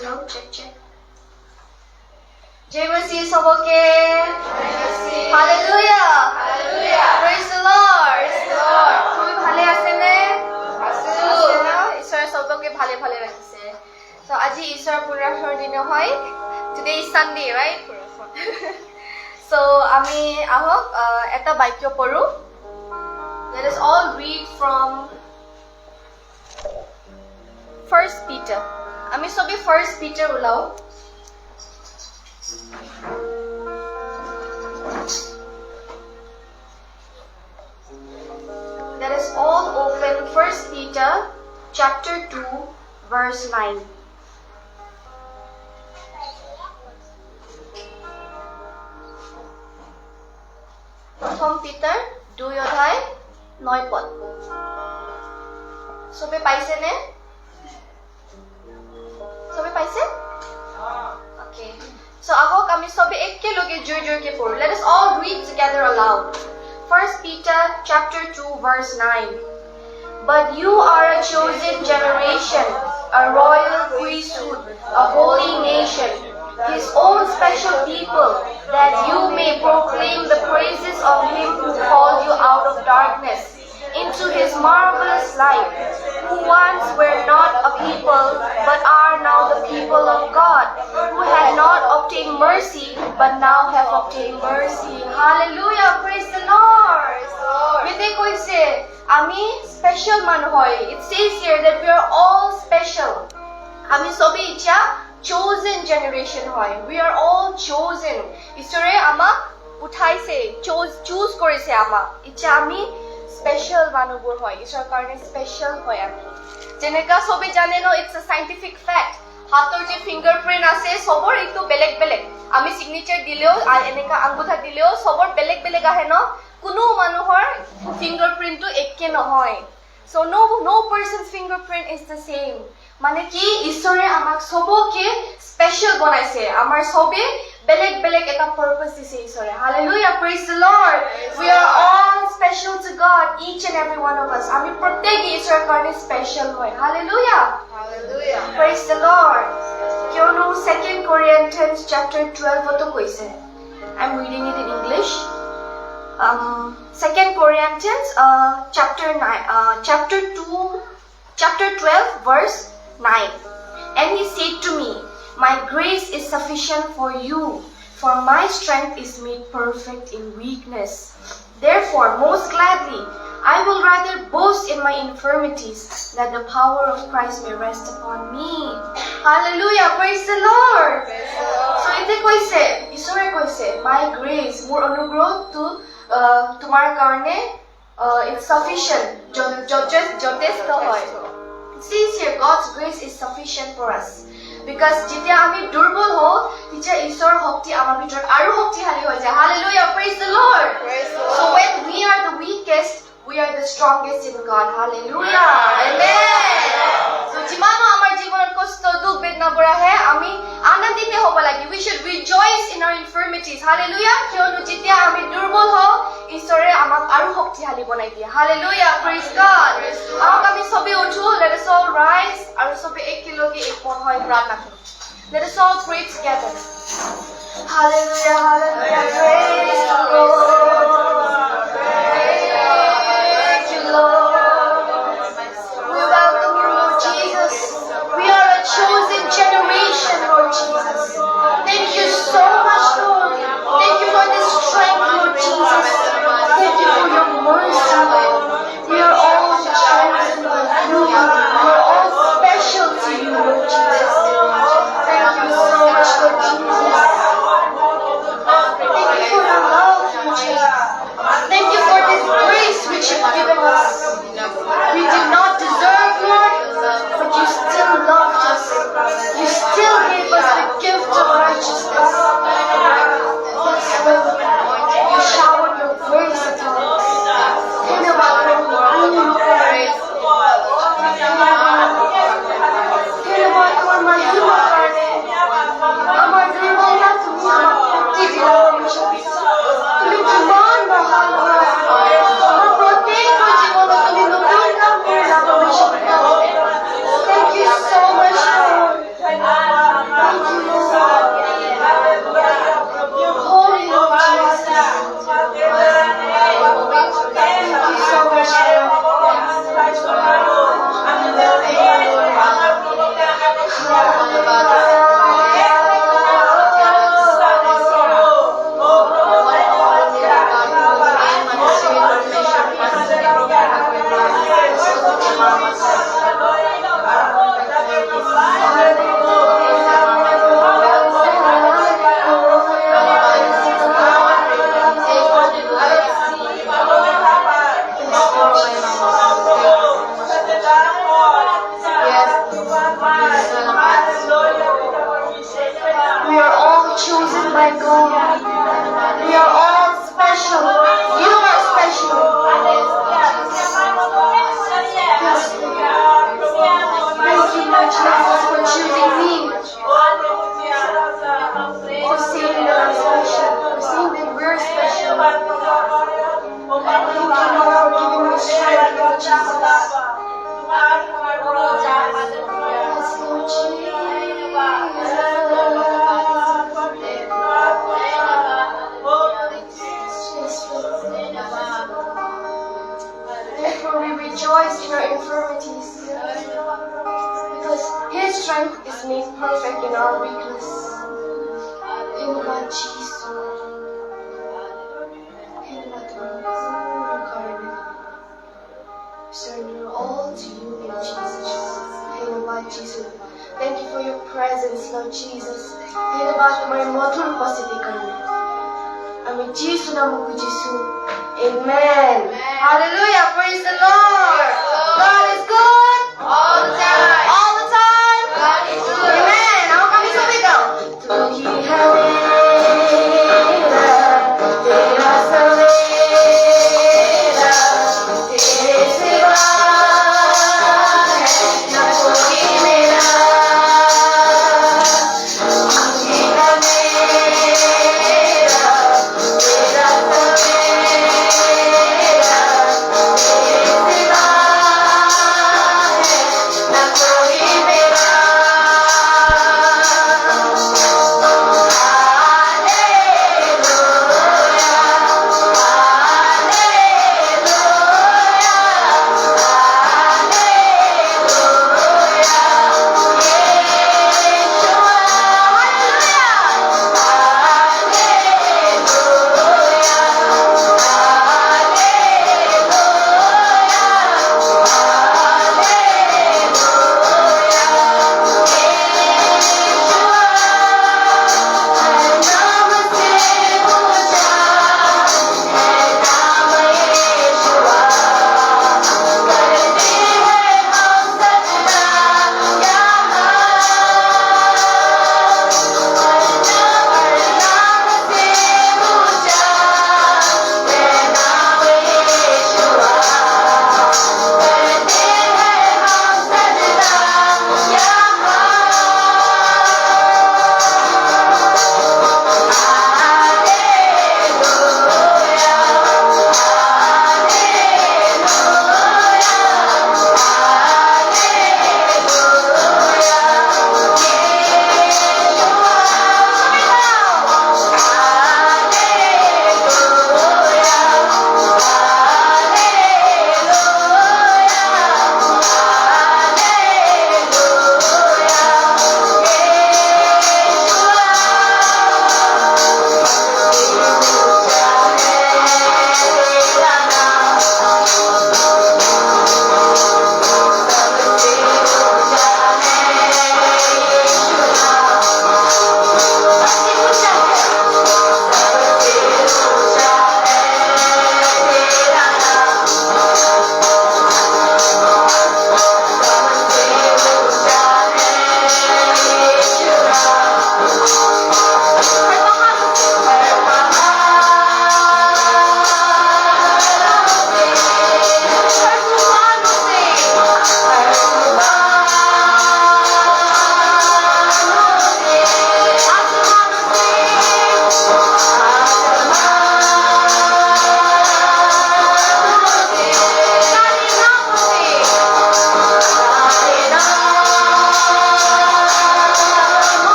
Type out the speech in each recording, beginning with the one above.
Hello, check. Jai Mercy সবকে Hallelujah. Praise the Lord. তুমি ভালে আছে নে? ঈশ্বৰ সবকে ভালে ৰাখিছে। So আজি ঈশ্বৰ পুৰাশৰ দিন হয়। Today is Sunday, right? So আমি আহক এটা বাক্য পঢ়ো। Let us all read from 1 Peter. আমি সবে 1 Peter ওলাও। Let us all open 1 Peter chapter 2 verse 9. প্রথম পিটার 2 অধ্যায় 9 পদ। সবে পাইছে নে? সবে পাইছে? Okay. So ahok ami sobe ekkeloge joi-joike poru. Let us all read together aloud. 1 Peter chapter 2 verse 9. But you are a chosen generation, a royal priesthood, a holy nation, his own special people, that you may proclaim the praises of him who called you out of darkness into his marvelous light, who once were not a people, but are now the people of God, who had not obtained mercy, but now have obtained mercy. Hallelujah, praise the Lord. Mite koise, ami special man hoy. It says here that we are all special. Ami sobe icha chosen generation hoy. We are all chosen. Ishore ama uthaise, choose korise ama. Icha ami special মানুবোৰ হয় ঈশ্বৰৰ কাৰণে special হয় আমি যেনেকা সবে জানে ন it's a scientific fact হাতৰ যে ফিংগাৰপ্ৰিন্ট আছে সবৰ একটু বেলেগ আমি সিগনেচাৰ দিলেও এনেকা আঙ্গুঠা দিলেও সবৰ বেলেগ আহে ন কোনো মানুহৰ ফিংগাৰপ্ৰিন্টটো একে নহয় so no person's fingerprint is the same মানে কি ঈশ্বৰে আমাক সবকে স্পেশাল বনাইছে আমাৰ সবে বেলেগ এটা পারপাস দিছে ঈশ্বৰে hallelujah praise the lord we are all special to god each and every one of us আমি প্ৰত্যেক ঈশ্বৰৰ কাৰণে স্পেশাল হয় hallelujah praise the lord কিয়নো 2 Corinthians chapter 12 তো কৈছে I'm reading it in English 2 Corinthians chapter 12 verse 9 and he said to me my grace is sufficient for you for my strength is made perfect in weakness therefore most gladly I will rather boast in my infirmities that the power of Christ may rest upon me hallelujah praise the Lord so ite koise ishore koise my grace মোৰ অনুগ্ৰহটো তোমাৰ কাৰণে it's sufficient যথেষ্ট হয় it says here God's grace is sufficient for us because যেতিয়া আমি দুৰ্বল হও তেতিয়া ঈশ্বৰ শক্তি আমাৰ ভিতৰত আৰু শক্তিশালী হৈ যায় hallelujah praise the lord so when we are the weakest we are the strongest in God hallelujah amen so যিমানো আমাৰ জীৱনত কষ্ট দুখ বেদনাবোৰ আহে আমি আনন্দিত হ'ব লাগে we should rejoice in our infirmities hallelujah কিয়নো যেতিয়া আমি দুৰ্বল হও ঈশ্বৰে আমাক আৰু শক্তিশালী বনাই দিয়ে hallelujah praise God আমাক আমি সবে উঠো let us all rise আৰু সবে একেলগে একমত হৈ প্ৰাৰ্থনা কৰো let us all pray together hallelujah praise the Lord thank you Lord we welcome you Lord Jesus we are a chosen generation Lord Jesus thank you so much Lord thank you for this strength Lord Jesus thank you for your mercy Lord we are all chosen Lord you we are all special to you Lord Jesus thank you so much Lord Jesus thank you for your love Lord Jesus chosen by God. We are all special. You are special. Yes, Lord. Thank you, Lord Jesus, for choosing me. For saying that I'm special. For saying that we're special. Thank you, Lord, for giving me strength, Lord Jesus. Yes, Lord Therefore we rejoice in our infirmities, because His strength is made perfect in our weakness. Hinabat Jesu. Hinabat Lord. Surrender all to you in Jesus. Hinabat Jesu. Thank you for your presence, Lord Jesus. Hinabat may motul pasitikan. Amin Jesu namo ko Jesu. Amen. Hallelujah. Praise the Lord. God is good. All the time. All the time. God is good. Amen. Ako kami sumigaw. Tuhi halera, tera salera, tere seva hai na koi mera. Tuhi halera, tera salera.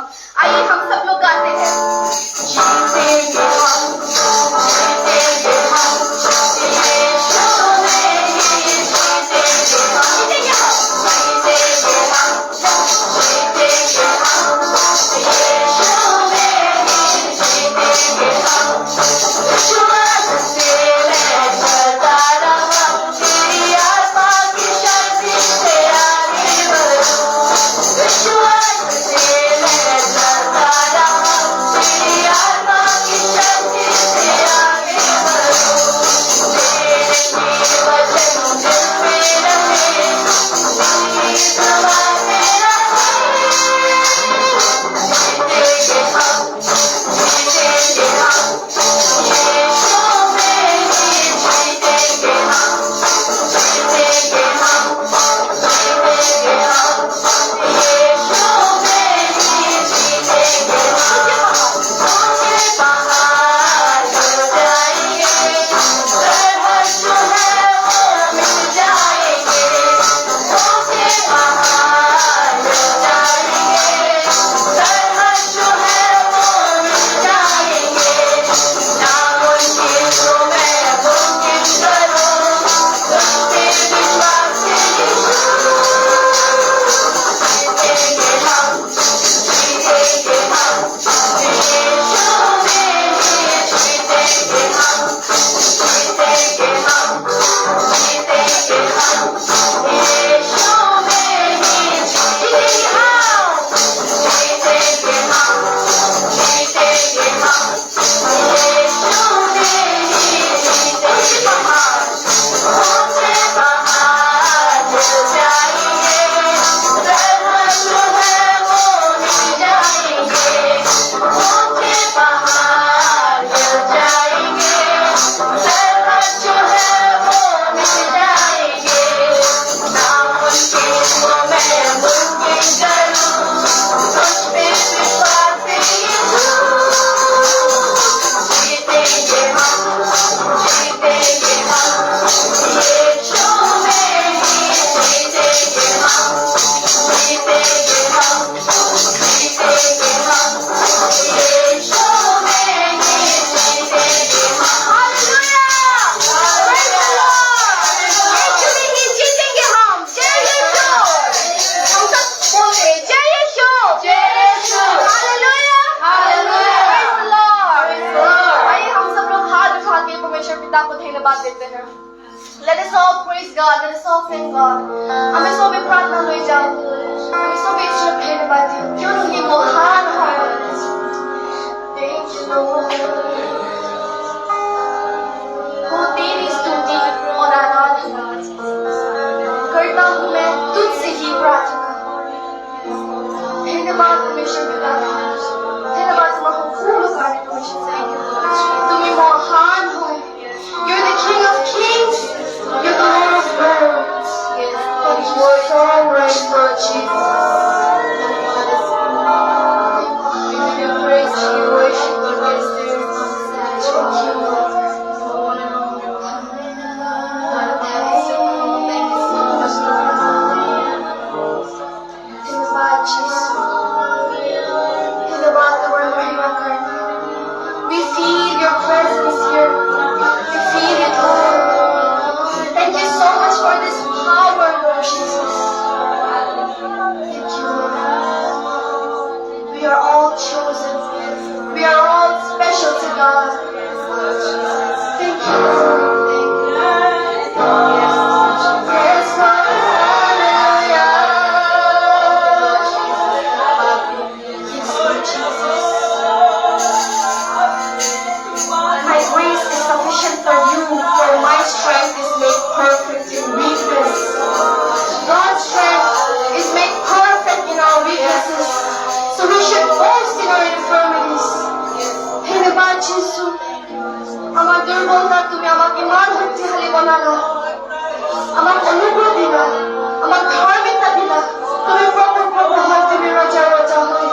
हम आइए हम सब लोग गाते हैं जीतेंगे हम जीतेंगे हम यीशु में ही जीतेंगे हम जीतेंगे हम जीतेंगे हम जीतेंगे हम यीशु में ही जीतेंगे हम विश्वास से मैं चलता रहा तेरी आत्मा की शक्ति से आगे बढ़ूं विश्वास से मैं चलता रहा तेरी आत्मा की शक्ति से आगे बढ़ूं तेरे ही वचन दिल में रहे तेरी दवा मेरा जीतेंगे हम जीतेंगे हम यीशु में ही जीतेंगे हम जीतेंगे हम जीतेंगे हम यीशु में ही जीतेंगे हम ऊंचे पहाड़ हो जाएंगे सरहद जो है वो मिट जाएंगे ऊंचे पहाड़ हो जाएंगे सरहद जो है वो मिट जाएंगे नामुमकिन को मैं मुमकिन करूं तुझ पे विश्वास से जीतेंगे हम जीतेंगे हम यीशु में ही जीतेंगे हम जीतेंगे हम जीतेंगे हम यीशु में ही जीतेंगे हम जीतेंगे हम जीतेंगे हम यीशु में ही जीतेंगे पहाड़ ऊंचे पहाड़ हिल जाएंगे सरहद जो है वो मिट जाएंगे ऊंचे पहाड़ हिल जाएंगे सरहद जो है वो मिट जाएंगे नामुमकिन को मैं मुमकिन करूं तुझ पे विश्वास से जीतेंगे हम जीतेंगे हम यीशु में ही जीतेंगे हम जीतेंगे हम जीतेंगे हम यीशु में ही जीतेंगे हम हालेलुया प्रेज द लॉर्ड यीशु में ही जीतेंगे हम जय यीशु हम सब बोलते जय यीशु hallelujah hallelujah praise the Lord आइए हम सब लोग हाथ उठा के परमेश्वर पिता को धन्यवाद देते हैं Let us all praise God. Let us all thank God. हमें सभी प्रार्थना ले जाओ हमें सभी ईश्वर धन्यवाद दें क्यों नहीं महान है Thank you Lord वो तेरी स्तुति और आराधना करता हूँ मैं तुझसे ही प्रार्थना धन्यवाद परमेश्वर पिता धन्यवाद तुम्हारा फूल उगाने परमेश्वर Thank you Lord तुम्हें महान हो You're the King of Kings You're the Lord of Lords Yes You are so right Lord Jesus We give you praise We worship you Thank you Lord Thank you so much Lord धन्यवाद Jesus धन्यवाद तुम्हारा महिमा करना We feel your presence here. We feel it, Lord. Thank you so much for this power, Lord Jesus. Thank you, Lord. We are all chosen. We are all special to God. Thank you, Lord. Thank you. Yes, Lord. Hallelujah. Yes, Lord Jesus. My grace is sufficient for you, for my strength is made perfect in weakness. God's strength is made perfect in our weaknesses. So we should boast in our infirmities. ধন্যবাদ যিশু আমার দুর্বলতা তুমি আমাকে মান শক্তিশালী বনালা আমাক অনুগ্রহ দিলা আমাক ধার্মিকতা দিলা তুমি প্রভু প্রভু হয় তুমি রজা রজা হয়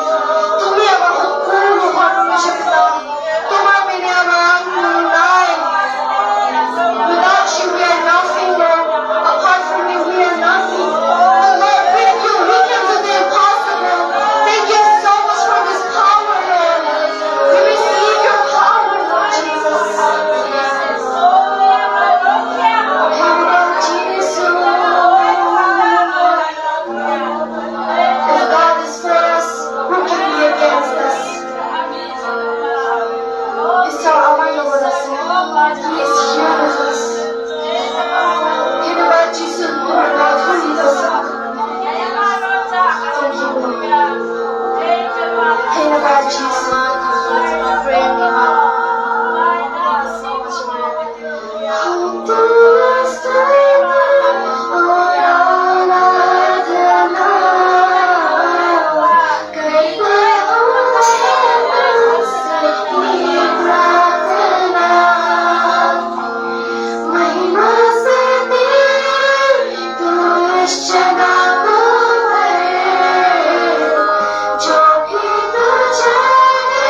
তুমি আমার সম্পূর্ণ ঘর প্রবেশ পিতা তোমার বিনে আমার আঙ্গুল নাই Without you we are nothing Lord apart from you we are nothing But Lord with you we can do the impossible Thank you so much for Jesus. I pray in your heart. Thank you so much, Lord. जो भी तू चाहे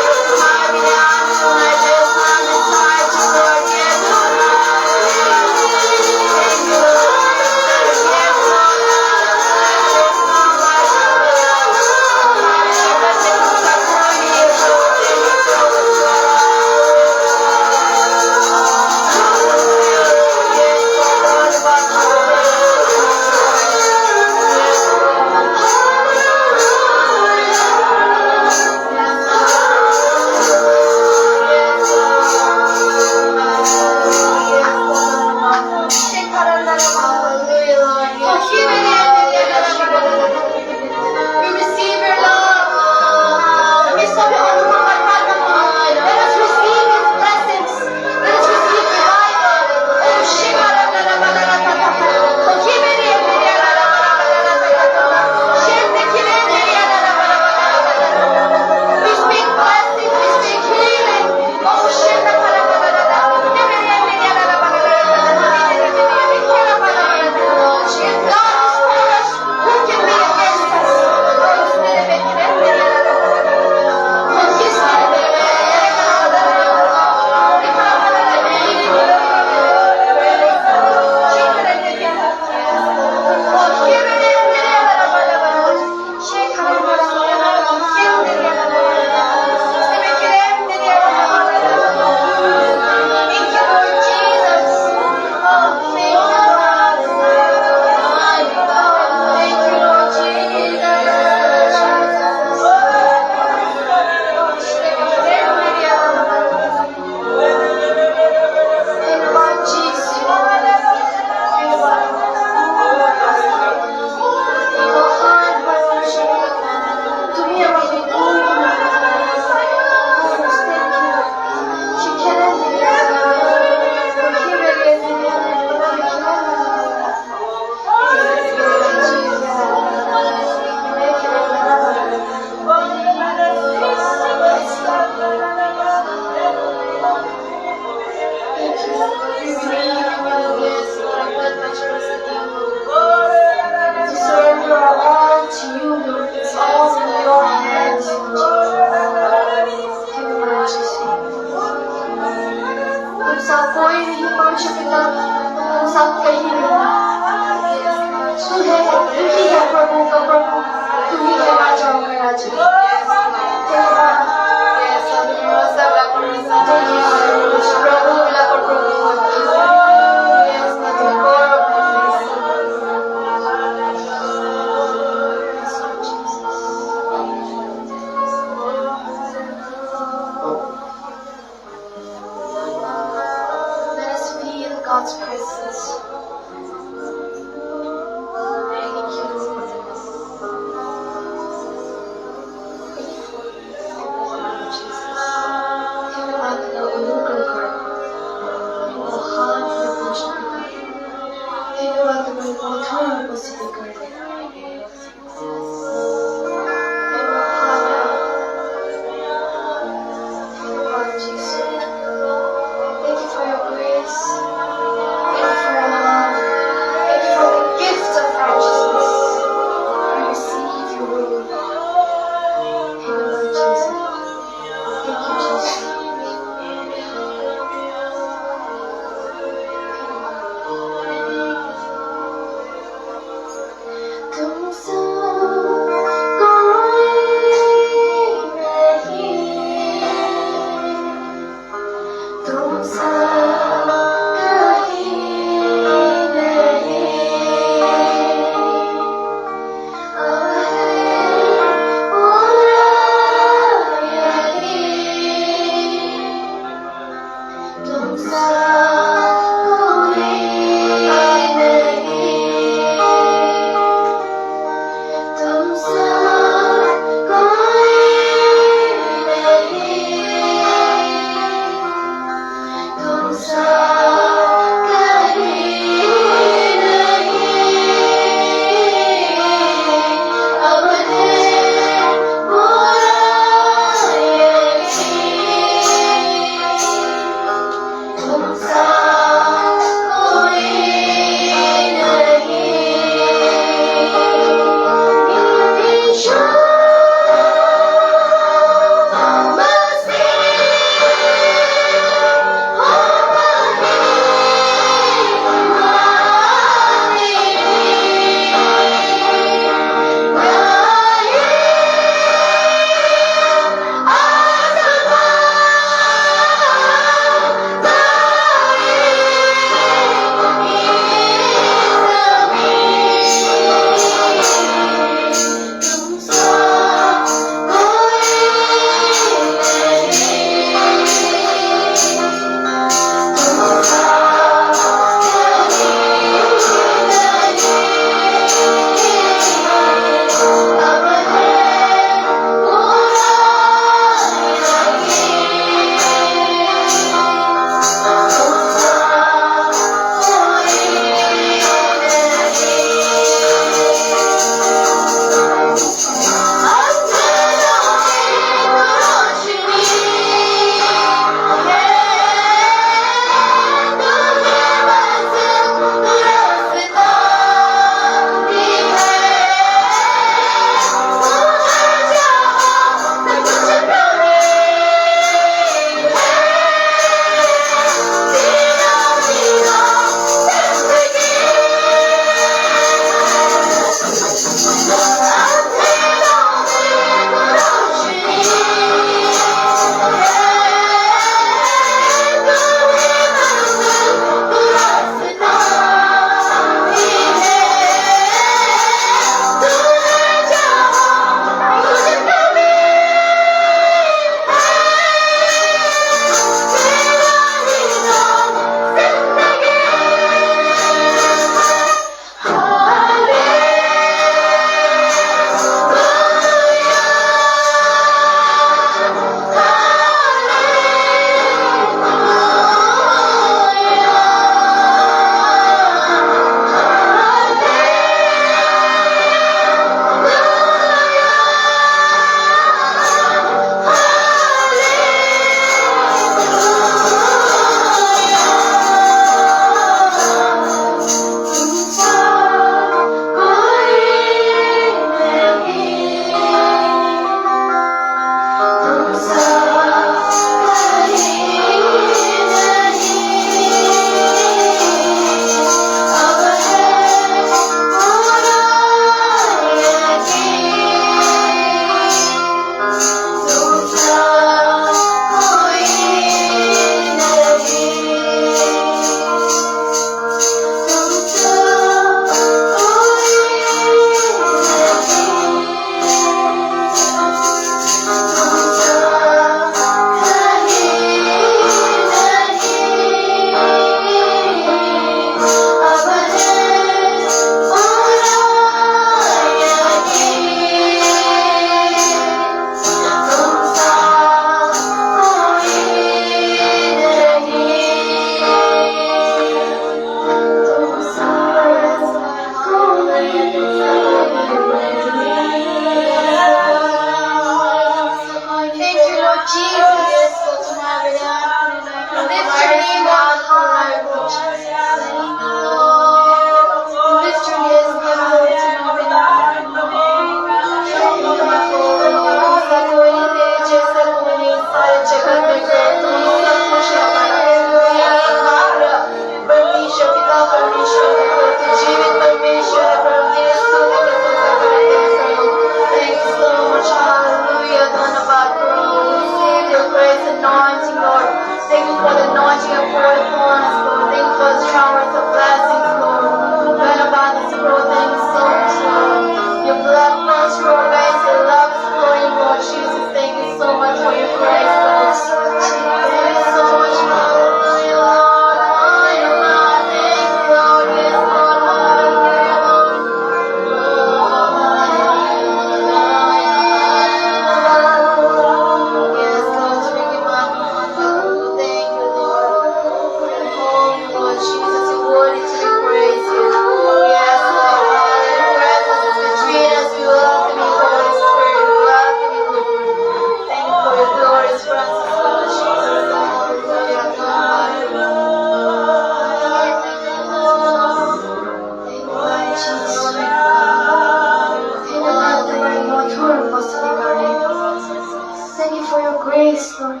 you for your grace, Lord.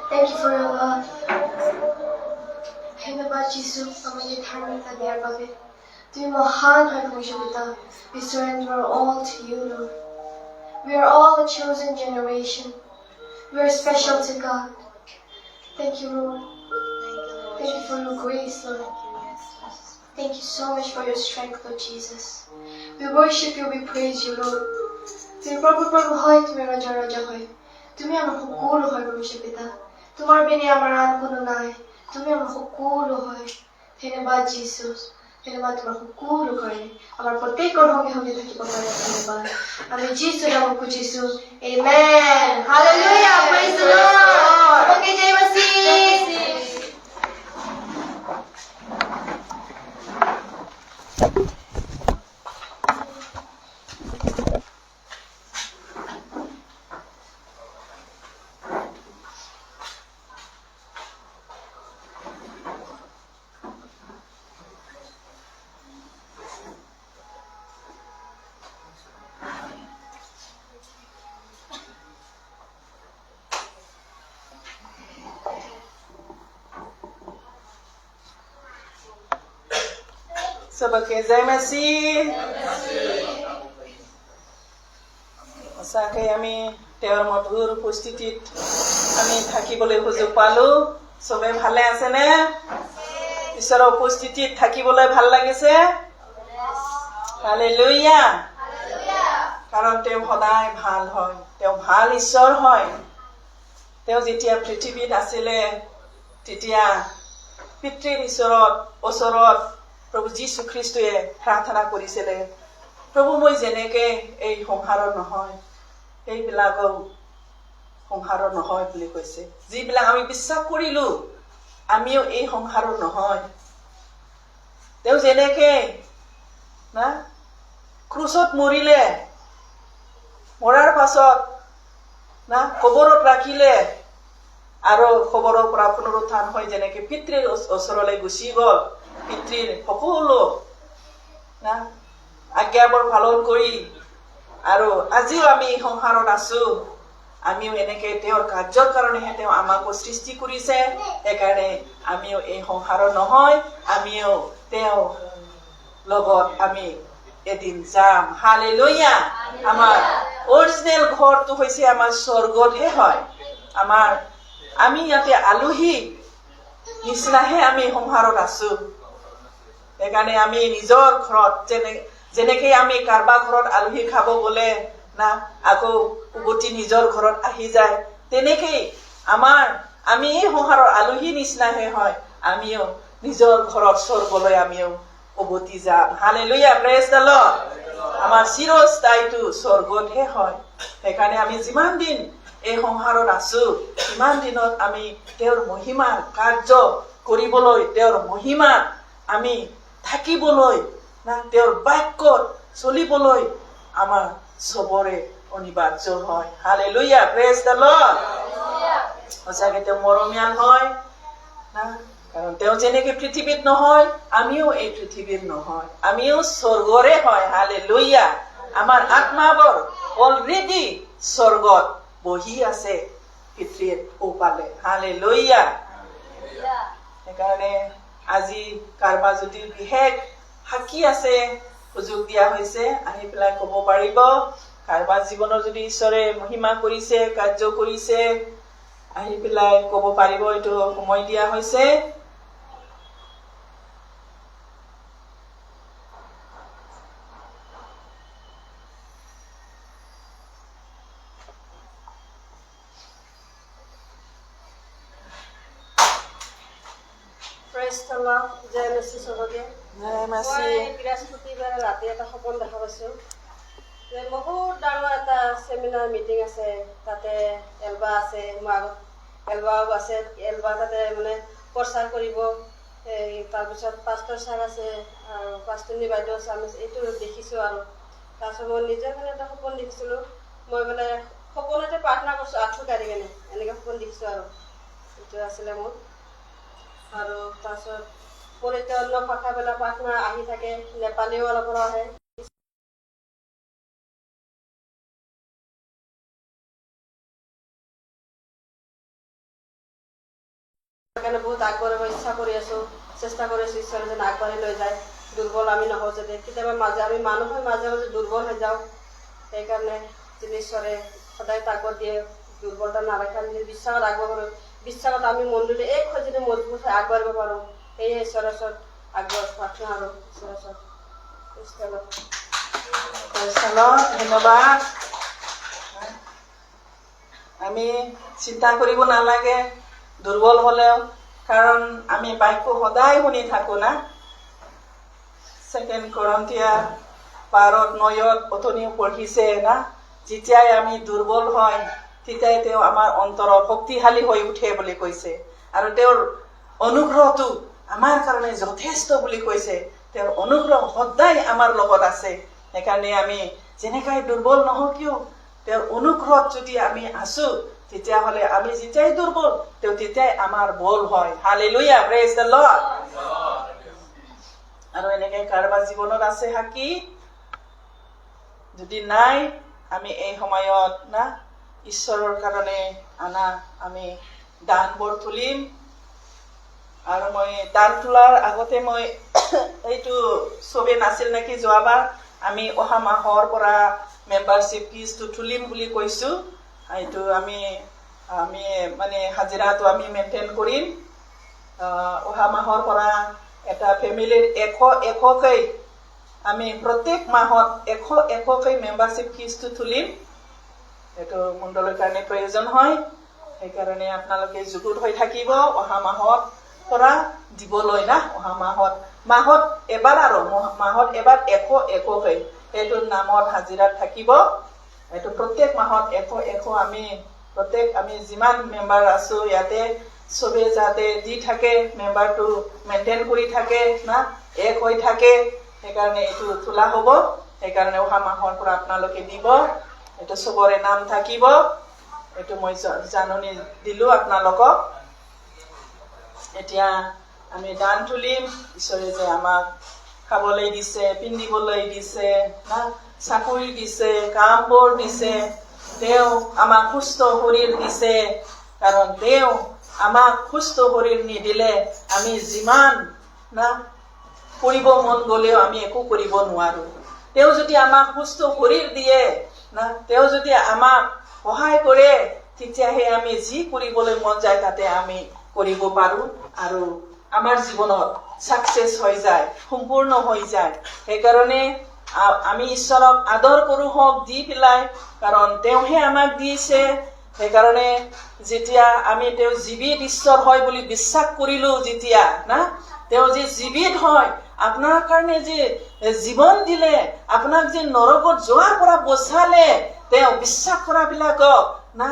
Thank you for your love. ধন্যবাদ যিশু আমাকে ধার্মিকতা দেওয়ার বাবে তুমি মহান হয় পবিত্র পিতা we surrender all to you Lord we are all a chosen generation we are special to God thank you Lord thank you for your grace Lord thank you so much for your strength Lord Jesus we worship you we praise you Lord তুমি প্রভু প্রভু হয় তুমি রাজা রাজা হয় তুমি আমার সকলো হয় পবিত্র পিতা তোমার বিনে আমার আন কোনো নাই তুমি আমার সকলো হয় ধন্যবাদ যিশু ধন্যবাদ তোমাৰ সকলো কাৰণে আমাৰ প্ৰত্যেকৰ সঙ্গে সঙ্গে থাকিব পাৰে ধন্যবাদ আমি যিশু নামত খুজিছো amen hallelujah praise the Lord okay জয় মসিহ सबके जय मसीह সঁচাকৈ আমি তেওঁৰ মধুৰ উপস্থিতিত আমি থাকিবলৈ সুযোগ পালো সবে ভালে আছেনে ঈশ্বৰৰ উপস্থিতিত থাকিবলৈ ভাল লাগিছে হালেলুয়া কাৰণ তেওঁ সদায় ভাল হয় তেওঁ ভাল ঈশ্বৰ হয় তেওঁ যেতিয়া পৃথিৱীত আছিলে তেতিয়া পিতৃৰ ওচৰত প্ৰভু যীশু খ্ৰীষ্টই প্ৰাৰ্থনা কৰিছিলে প্ৰভু মই যেনেকে এই সংসাৰত নহয় এইবিলাকো সংসাৰত নহয় বুলি কৈছে যিবিলাক আমি বিশ্বাস কৰিলো আমিও এই সংসাৰত নহয় তেওঁ যেনেকে না ক্ৰুচত মৰিলে মৰাৰ পাছত না কবৰত ৰাখিলে আৰু খবৰৰ পৰা পুনৰুত্থান হৈ যেনেকে পিতৃৰ ওচৰলৈ গুচি গ'ল পিতৃৰ সকলো না আজ্ঞাবোৰ পালন কৰি আৰু আজিও আমি সংসাৰত আছো আমিও এনেকে তেওঁৰ কাৰ্যৰ কাৰণেহে তেওঁ আমাক সৃষ্টি কৰিছে সেইকাৰণে আমিও এই সংসাৰত নহয় আমিও তেওঁ লগত আমি এদিন যাম হালেলুয়া আমাৰ অৰিজিনেল ঘৰটো হৈছে আমাৰ স্বৰ্গতহে হয় আমি ইয়াতে আলহী নিচিনাহে আমি সংসাৰত আছো সেইকাৰণে আমি নিজৰ ঘৰত যেনেকে আমি কাৰোবাৰ ঘৰত আলহী খাব গলে না আকৌ উভতি নিজৰ ঘৰত আহি যায় তেনেকেই আমি এই সংসাৰৰ আলহী নিচিনাহে হয় আমিও নিজৰ ঘৰত স্বৰ্গলৈ আমিও উভতি যাম হালেলুয়া প্ৰেজ দ্য লৰ্ড আমাৰ চিৰস্থায়ীটো স্বৰ্গতহে হয় সেইকাৰণে আমি যিমান দিন এই সংসাৰত আছো ইমান দিনত আমি তেওঁৰ মহিমা কাৰ্য কৰিবলৈ তেওঁৰ মহিমা আমি থাকিবলৈ না তেওঁৰ বাক্যত চলিবলৈ আমাৰ সবৰে অনিবাৰ্য হয় হালেলুয়া প্ৰেজ দ্য লৰ্ড সঁচাকে তেওঁ মৰমীয়াল হয় না কাৰণ তেওঁ যেনেকে পৃথিৱীত নহয় আমিও এই পৃথিৱীত নহয় আমিও স্বৰ্গৰে হয় হালেলুয়া আমাৰ আত্মাবোৰ অলৰেডি স্বৰ্গত বহি আছে পিতৃৰ ওপালে হালেলুয়া সেইকাৰণে আজি কাৰোবাৰ যদি বিশেষ সাক্ষী আছে সুযোগ দিয়া হৈছে আহি পেলাই ক'ব পাৰিব কাৰোবাৰ জীৱনৰ যদি ঈশ্বৰে মহিমা কৰিছে কাৰ্য কৰিছে আহি পেলাই ক'ব পাৰিব এইটো সময় দিয়া হৈছে জয় মসিহ চবকে মই বৃহস্পতিবাৰে ৰাতি এটা সপোন দেখা পাইছো যে বহুত ডাঙৰ এটা চেমিনাৰ মিটিং আছে তাতে এলবা আছে মই আগত এলবাও আছে এলবা তাতে মানে প্ৰচাৰ কৰিব তাৰপিছত পাষ্টৰ ছাৰ আছে আৰু পাষ্টৰনী বাইদেউ আছে আমি এইটো দেখিছোঁ আৰু তাৰপিছত মই নিজে মানে এটা সপোন দেখিছিলোঁ মই মানে সপোনতে প্ৰাৰ্থনা কৰিছোঁ আঁঠু কাঢ়ি কেনে এনেকৈ সপোন দেখিছোঁ আৰু এইটো আছিলে মোৰ আৰু তাৰপিছত পৰিতে অন্য ভাষাবিলাক প্ৰাৰ্থনা আহি থাকে নেপালীও অলপ আহে সেইকাৰণে বহুত আগবাঢ়িব ইচ্ছা কৰি আছোঁ, চেষ্টা কৰি আছোঁ ঈশ্বৰে যেন আগবাঢ়ি লৈ যায়, দুৰ্বল আমি নহওঁ যাতে। কেতিয়াবা আমি মানুহ হৈ মাজে মাজে দুৰ্বল হৈ যাওঁ, সেইকাৰণে যেন ঈশ্বৰে সদায় তাগত দিয়ে, দুৰ্বলতা নাৰাখে। আমি যদি বিশ্বাসত আগবাঢ়ো, বিশ্বাসত আমি মন্দিৰটো এক হৈ যদি মজবুত হৈ আগবাঢ়িব পাৰোঁ, সেয়ে ঈশ্বৰৰ ওচৰত প্ৰাৰ্থনা আৰু ঈশ্বৰৰ ওচৰত ধন্যবাদ। আমি চিন্তা কৰিব নালাগে দুৰ্বল হলেও, কাৰণ আমি বাক্য সদায় শুনি থাকো না। 2 Corinthians 12:9 অথনিও পঢ়িছে না, যেতিয়াই আমি দুৰ্বল হয় তেতিয়াই তেওঁ আমাৰ অন্তৰত শক্তিশালী হৈ উঠে বুলি কৈছে, আৰু তেওঁৰ অনুগ্ৰহটো আমাৰ কাৰণে যথেষ্ট বুলি কৈছে। তেওঁৰ অনুগ্ৰহ সদায় আমাৰ লগত আছে। সেইকাৰণে আমি যেনেকাই দুৰ্বল নহওঁ কিয়, তেওঁৰ অনুগ্ৰহত যদি আমি আছো, তেতিয়াহ'লে আমি যেতিয়াই দুৰ্বল তেওঁ তেতিয়াই আমাৰ বল হয়। Hallelujah, praise the lord. আৰু এনেকে কাৰোবাৰ জীৱনত আছে সাকি, যদি নাই, আমি এই সময়ত না ঈশ্বৰৰ কাৰণে আমি দানবোৰ তুলিম। আৰু মই দান তোলাৰ আগতে মই এইটো চবেই নাছিল নেকি, যোৱাবাৰ আমি অহা মাহৰ পৰা মেম্বাৰশ্বিপ ফিজটো তুলিম বুলি কৈছো। এইটো আমি মানে হাজিৰাটো আমি মেইনটেইন কৰিম। অহা মাহৰ পৰা এটা ফেমিলিৰ 100কৈ আমি প্ৰত্যেক মাহত 100কৈ মেম্বাৰশ্বিপ ফিজটো তুলিম। এইটো মণ্ডলৰ কাৰণে প্ৰয়োজন হয়, সেইকাৰণে আপোনালোকে যুগুত হৈ থাকিব অহা মাহত পৰা দিবলৈ না। অহা মাহত এবাৰ, আৰু মাহত এবাৰ 100কৈ এইটোৰ নামত হাজিৰাত থাকিব। এইটো প্ৰত্যেক মাহত 100 আমি যিমান মেম্বাৰ আছো ইয়াতে চবে যাতে দি থাকে, মেম্বাৰটো মেইনটেইন কৰি থাকে না, এক হৈ থাকে। সেইকাৰণে এইটো তোলা হ'ব। সেইকাৰণে অহা মাহৰ পৰা আপোনালোকে দিব। এইটো চবৰে নাম থাকিব। এইটো মই জাননী দিলো আপোনালোকক। এতিয়া আমি দান তুলিম। ঈশ্বৰে যে আমাক খাবলৈ দিছে, পিন্ধিবলৈ দিছে না, চাকৰি দিছে, কামবোৰ দিছে, তেওঁ আমাক সুস্থ শৰীৰ দিছে। কাৰণ তেওঁ আমাক সুস্থ শৰীৰ নিদিলে আমি যিমান না কৰিব মন গলেও আমি একো কৰিব নোৱাৰো। তেওঁ যদি আমাক সুস্থ শৰীৰ দিয়ে না, তেওঁ যদি আমাক সহায় কৰে, তেতিয়াহে আমি যি কৰিবলৈ মন যায় তাতে আমি কৰিব পাৰো, আৰু আমাৰ জীৱনত সাকসেস হৈ যায়, সম্পূৰ্ণ হৈ যায়। সেইকাৰণে আমি ঈশ্বৰক আদৰ কৰো হক দি পেলাই, কাৰণ তেওঁহে আমাক দিছে। সেইকাৰণে যেতিয়া আমি তেওঁ জীৱিত ঈশ্বৰ হয় বুলি বিশ্বাস কৰিলো, যেতিয়া না তেওঁ যে জীৱিত হয়, আপোনাৰ কাৰণে যে জীৱন দিলে, আপোনাক যে নৰকত যোৱাৰ পৰা বচালে, তেওঁ বিশ্বাস কৰা বিলাকক না,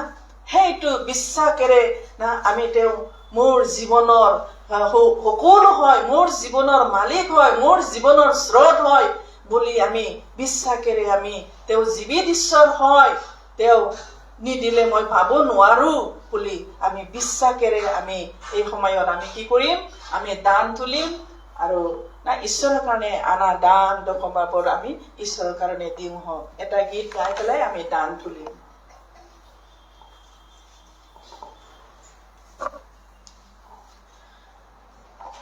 সেইটো বিশ্বাসেৰে না আমি তেওঁ মোৰ জীৱনৰ সকলো হয়, মোৰ জীৱনৰ মালিক হয়, মোৰ জীৱনৰ স্ৰোত হয় বুলি আমি বিশ্বাসেৰে আমি তেওঁ জীৱিত ঈশ্বৰ হয়, তেওঁ নিদিলে মই পাব নোৱাৰো বুলি আমি বিশ্বাসেৰে আমি এই সময়ত আমি কি কৰিম, আমি দান তুলিম। আৰু না ঈশ্বৰৰ কাৰণে আনা দান দশমাবোৰ আমি ঈশ্বৰৰ কাৰণে দিম হওক। এটা গীত গাই পেলাই আমি দান তুলিম।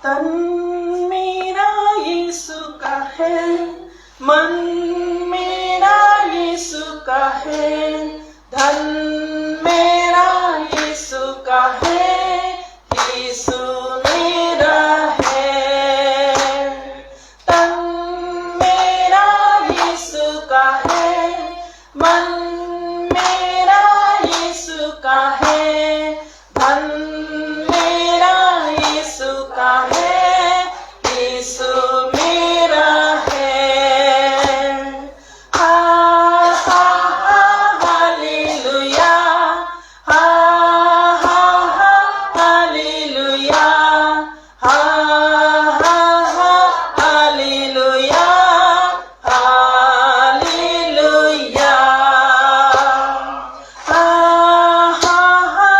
तन मेरा यीशु का है, मन मेरा यीशु का है, धन मेरा यीशु का है, यीशु मेरा है। तन मेरा यीशु का है, मन मेरा यीशु का है, धन मेरा यीशु का है, यीशु मेरा है। हा हा हा हालेलुया, हा हा हा हालेलुया, हा हा हा हालेलुया, हालेलुया, हा हा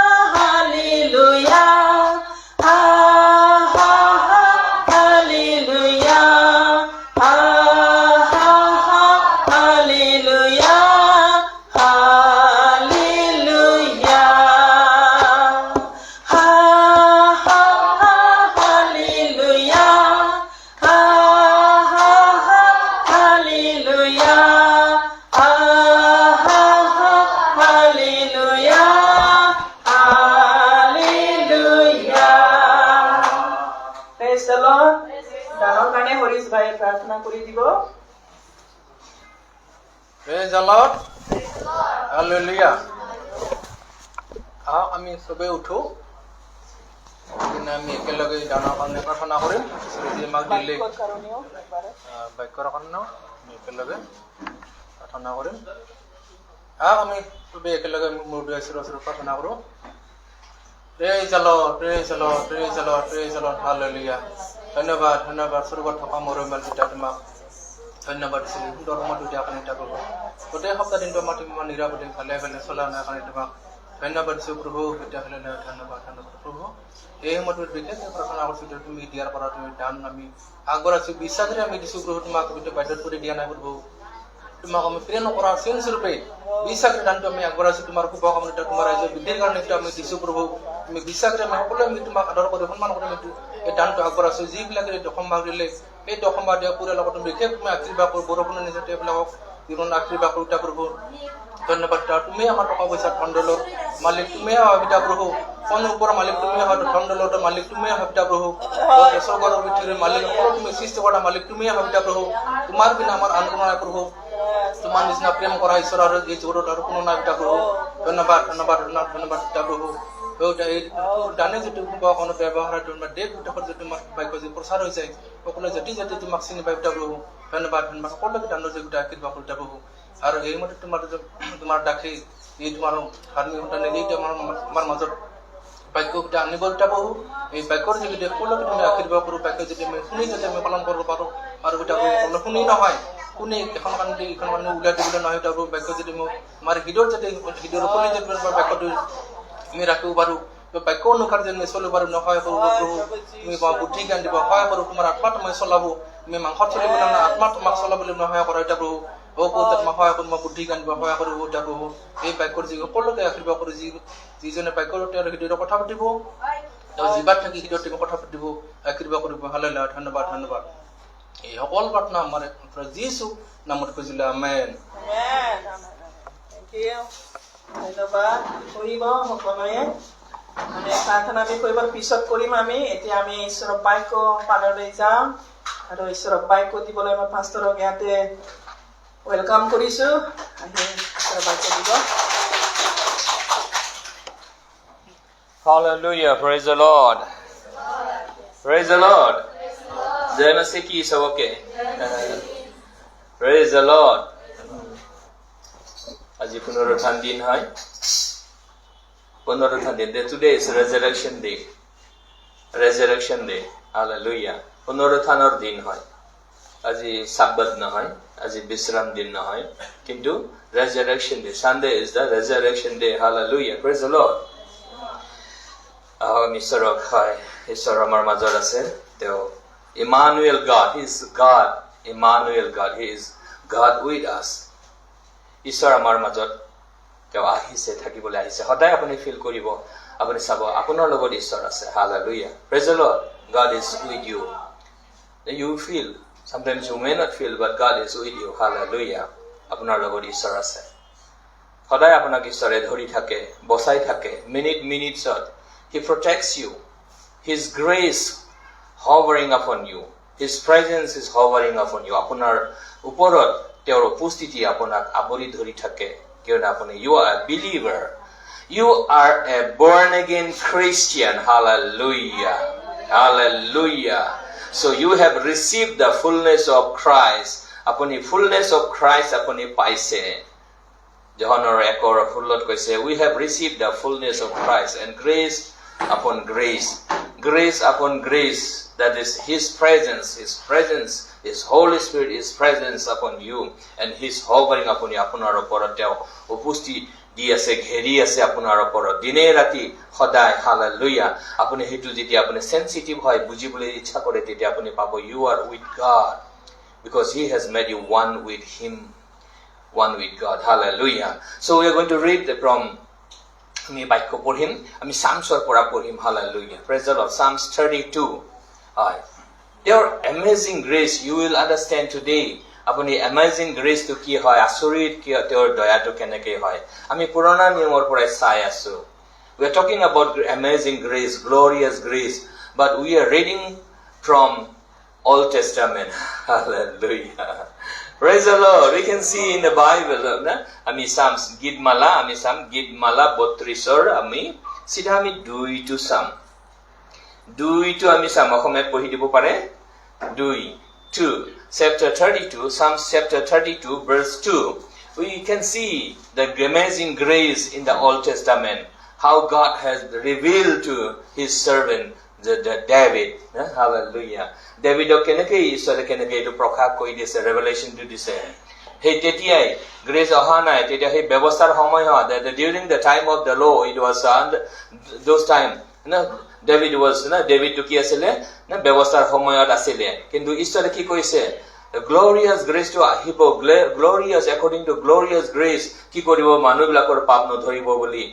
কৰি দিব Praise the Lord. Hallelujah. আমি সবে উঠো দিন আমি একেলগে দানৰ কাৰণে প্ৰাৰ্থনা কৰিম যদি আমাক দিলে বাক্যৰ কাৰণেও একবাৰে বাক্যৰ কাৰণেও আমি একেলগে প্ৰাৰ্থনা কৰিম আমি সবে একেলগে মূৰ দুৱাই ওচৰত প্ৰাৰ্থনা কৰোঁ Praise the Lord, praise the Lord, praise the Lord, praise the Lord. Hallelujah. ধন্যবাদ ধন্যবাদ স্বৰ্গত থকা মৰমৰ পিতা তোমাক ধন্যবাদ দিছোঁ সুন্দৰ সময় দুটা আপুনি এটা প্ৰভু গোটেই সপ্তাহ দিনটো আমাৰ তুমি নিৰাপদে ভালে ভালে চলা নাই কাৰণে তোমাক ধন্যবাদ দিছোঁ প্ৰভু তেতিয়াহ'লে ধন্যবাদ ধন্যবাদ প্ৰভু এই সময়টোত বিশেষকৈ প্ৰাৰ্থনা কৰিছোঁ তুমি দিয়াৰ পৰা তুমি দান আমি আগবঢ়াইছোঁ বিশ্বাসেৰে আমি দিছোঁ প্ৰভু তোমাক গোটেই বাধ্যত কৰি দিয়া নাই প্ৰভু তোমাক আমি প্ৰেৰণ কৰা চিনস্বৰূপে বিশ্বাসেৰে দানটো আমি আগবঢ়াইছোঁ তোমাৰ শুভকামনা তোমাৰ ৰাজ্যৰ বৃদ্ধিৰ কাৰণে আমি দিছোঁ প্ৰভু তুমি বিশ্বাসেৰে আমি সকলোৱে আমি তোমাক আদৰ কৰি সন্মান কৰি আমি এই দানটো আগবঢ়াইছোঁ যিবিলাকে দশমভাগ দিলে এই দশমভাগ দিয়া পুৰা লগত বিশেষ তুমি আশীৰ্বাদ কৰোঁ বৰষুণৰ নিজতে এইবিলাকক জীৱন আশীৰ্বাদ কৰোঁ এতিয়া প্ৰভু ধন্যবাদ তুমি আমাৰ টকা পইচা ধনদৌলত মালিক তুমি পিতা প্ৰভু কোন ওপৰৰ মালিক তুমি হয় ধনদৌলতৰ মালিক তুমি হয় পিতা প্ৰভু স্বৰ্গৰ পৃথিৱীৰ মালিক সকলো তুমি সৃষ্টি কৰা মালিক তুমি হয় পিতা প্ৰভু তোমাৰ বিনা আমাৰ আন কোনো নাই প্ৰভু তোমাৰ নিচিনা প্ৰেম কৰা ঈশ্বৰ আৰু এই জগতত আৰু কোনো নাই পিতা প্ৰভু ধন্যবাদ ধন্যবাদ ধন্যবাদ পিতা প্ৰভু দানে যিটো কোনো ব্যৱহাৰ দেশ বিদেশত যদি তোমাৰ বাক্য যি প্ৰচাৰ হৈ যায় সকলোৱে জাতি জাতি তোমাক চিনি পাই পিতা প্ৰভু ধন্যবাদ ধন্যবাদ সকলোকে দানৰ যোগ্যতা আশীৰ্বাদ কৰিতা প্ৰভু আৰু এই মতে তোমাৰ দাখি এই তোমাৰ ধাৰ্মিক সন্তানে এই আমাৰ মাজত বাক্যকেইটা আনিব পিতা প্ৰভু এই বাক্যৰ যোগেদি সকলোকে তুমি আশীৰ্বাদ কৰোঁ বাক্য যদি আমি শুনি যাতে আমি পালন কৰিব পাৰোঁ আৰু পিতা প্ৰভু সকলো শুনি নহয় শুনি এখন কান্দি এইখন মানুহ উলিয়াই দিবলৈ নহয় পিতা প্ৰভু বাক্য যদি মই আমাৰ হৃদয়ত যাতে হৃদয়ৰ শুনি যাতে বাক্যটো আমি ৰাখিব পাৰোঁ বাক্য অনুসাৰে যেন আমি চলিব পাৰোঁ নহয় কৰোঁ প্ৰভু তুমি বুদ্ধি জ্ঞান দিব সহায় কৰোঁ তোমাৰ আত্মা তোমাক চলাব তুমি মাংসত চলিবলৈ নহয় আত্মা তোমাক চলাবলৈ সহায় কৰা এতিয়া প্ৰভু তোমাক সহায় কৰোঁ মই বুদ্ধি জ্ঞান দিব সহায় কৰোঁ এতিয়া প্ৰভু এই বাক্যৰ যি সকলোকে আশীৰ্বাদ কৰোঁ যিজনে বাক্যৰ তেওঁৰ হৃদয়ত কথা পাতিব তেওঁ জীৱাত থাকি হৃদয়ত তেওঁ কথা পাতিব আশীৰ্বাদ কৰিব হালেলুয়া ধন্যবাদ ধন্যবাদ এই সকলো প্ৰাৰ্থনা আমাৰ যীশু নামত খুজিলে আমেন ধন্যবাদ কৰিব সকলোৱে মানে প্ৰাৰ্থনা আমি কৰিবৰ পিছত কৰিম আমি এতিয়া আমি ঈশ্বৰৰ বাক্য পাললৈ যাম আৰু ঈশ্বৰৰ বাক্য দিবলৈ মই পাষ্টৰক ইয়াতে ৱেলকাম কৰিছোঁ আহি ঈশ্বৰৰ বাক্য দিব Hallelujah, praise the Lord. Praise the Lord. Jai Masih ki sabake. Praise the Lord. Aji punorutthan din hoy. Punorutthan din. Today is resurrection day. Resurrection day. Hallelujah. Punorutthanor din hoy. Aji sabbat na hoy. Aji bisram din na hoy. Kintu resurrection day. Sunday is the resurrection day. Hallelujah. Praise the Lord. ঈশ্বৰক হয় ঈশ্বৰ আমাৰ মাজত আছে তেওঁ Emmanuel god he is god Emmanuel god he is god with আছ ঈশ্বৰ আমাৰ মাজত তেওঁ আহিছে থাকিবলৈ আহিছে সদায় আপুনি ফিল কৰিব আপুনি চাব আপোনাৰ লগত ঈশ্বৰ আছে hallelujah praise the lord God is with you you feel sometimes you may not feel but God is with you hallelujah আপোনাৰ লগত ঈশ্বৰ আছে সদায় আপোনাক ঈশ্বৰে ধৰি থাকে বচাই থাকে মিনিটছত He protects you. His grace hovering upon you. His presence is hovering upon you. Apunar uporot teor upostiti apunak abori dhori thake. Kiona apuni you are a believer. You are a born again Christian. Hallelujah. Hallelujah. So you have received the fullness of Christ. Apuni fullness of Christ apuni paise. Johannor 1:16 kaise we have received the fullness of Christ and grace upon grace upon grace that is his presence his Holy Spirit his presence upon you and his hovering upon you apunar oporot teo upusti di ase gheri ase apunar oporot dine rati hodai hallelujah apuni hetu jeti apuni sensitive hoy bujibole ichha kore tete apuni pabo you are with God because he has made you one with him one with God hallelujah so we are going to read from আমি বাক্য পঢ়িম আমি সামছৰ পৰা পঢ়িম hallelujah praise the lord সামছ 32 হয় your amazing grace you will understand today আপুনি amazing grace to কি হয় আচৰিত কি তেওঁৰ দয়াটো কেনেকৈ হয় আমি পুৰণা নিয়মৰ পৰা চাই আছো we are talking about amazing grace glorious grace but we are reading from Old Testament. Hallelujah. Praise the Lord. We can see in the Bible, ami sam Gitmala, ami sam Gitmala botrisor, ami sida ami 2 to sam. 2 to ami sam Ahomet pohi dibo pare. 2 chapter 32, Psalms chapter 32 verse 2. We can see the amazing grace in the Old Testament, how God has revealed to his servant the David. Hallelujah. David keneke isore keneke to prokhak koi dise revelation to dise. Hey tetiai grace ohana tetia hey ব্যবস্থার সময় হয় that during the time of the law it was those time David was David to কি আছিল ব্যবস্থার সময়ত আছিল কিন্তু ঈশ্বরে কি কৈছে the glorious grace to আহিব glorious according to glorious grace কি কৰিব মানুহবিলাকৰ পাপ নধৰিব বুলি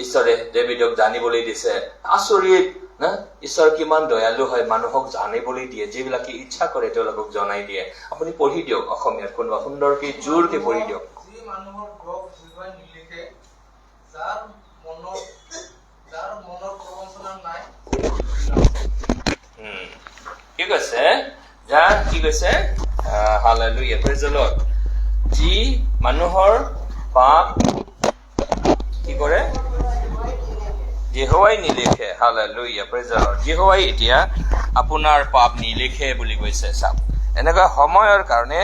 ঈশ্বৰে ডেভিডক জানিবলৈ দিছে আচৰিত ঈশ্বৰ কিমান দয়ালু হয় মানুহক জানিবলৈ দিয়ে যিবিলাকে ইচ্ছা কৰে তেওঁলোকক জনাই দিয়ে আপুনি পঢ়ি দিয়ক অসমীয়াত কোনবা সুন্দৰকে জোৰকে পঢ়ি দিয়ক যি মানুহৰ দুখ জীৱন নিলিখে যাৰ মনৰ প্ৰবঞ্চনা নাই কি কৈছে যাৰ কি কৈছে হালেলুয়া প্ৰেজ দ্য লৰ্ড যি মানুহৰ পাপ কি কৰে Jehovah নিলিখে hallelujah praise the Lord Jehovah এতিয়া আপোনাৰ পাপ নিলিখে বুলি কৈছে চাওক এনেকুৱা সময়ৰ কাৰণে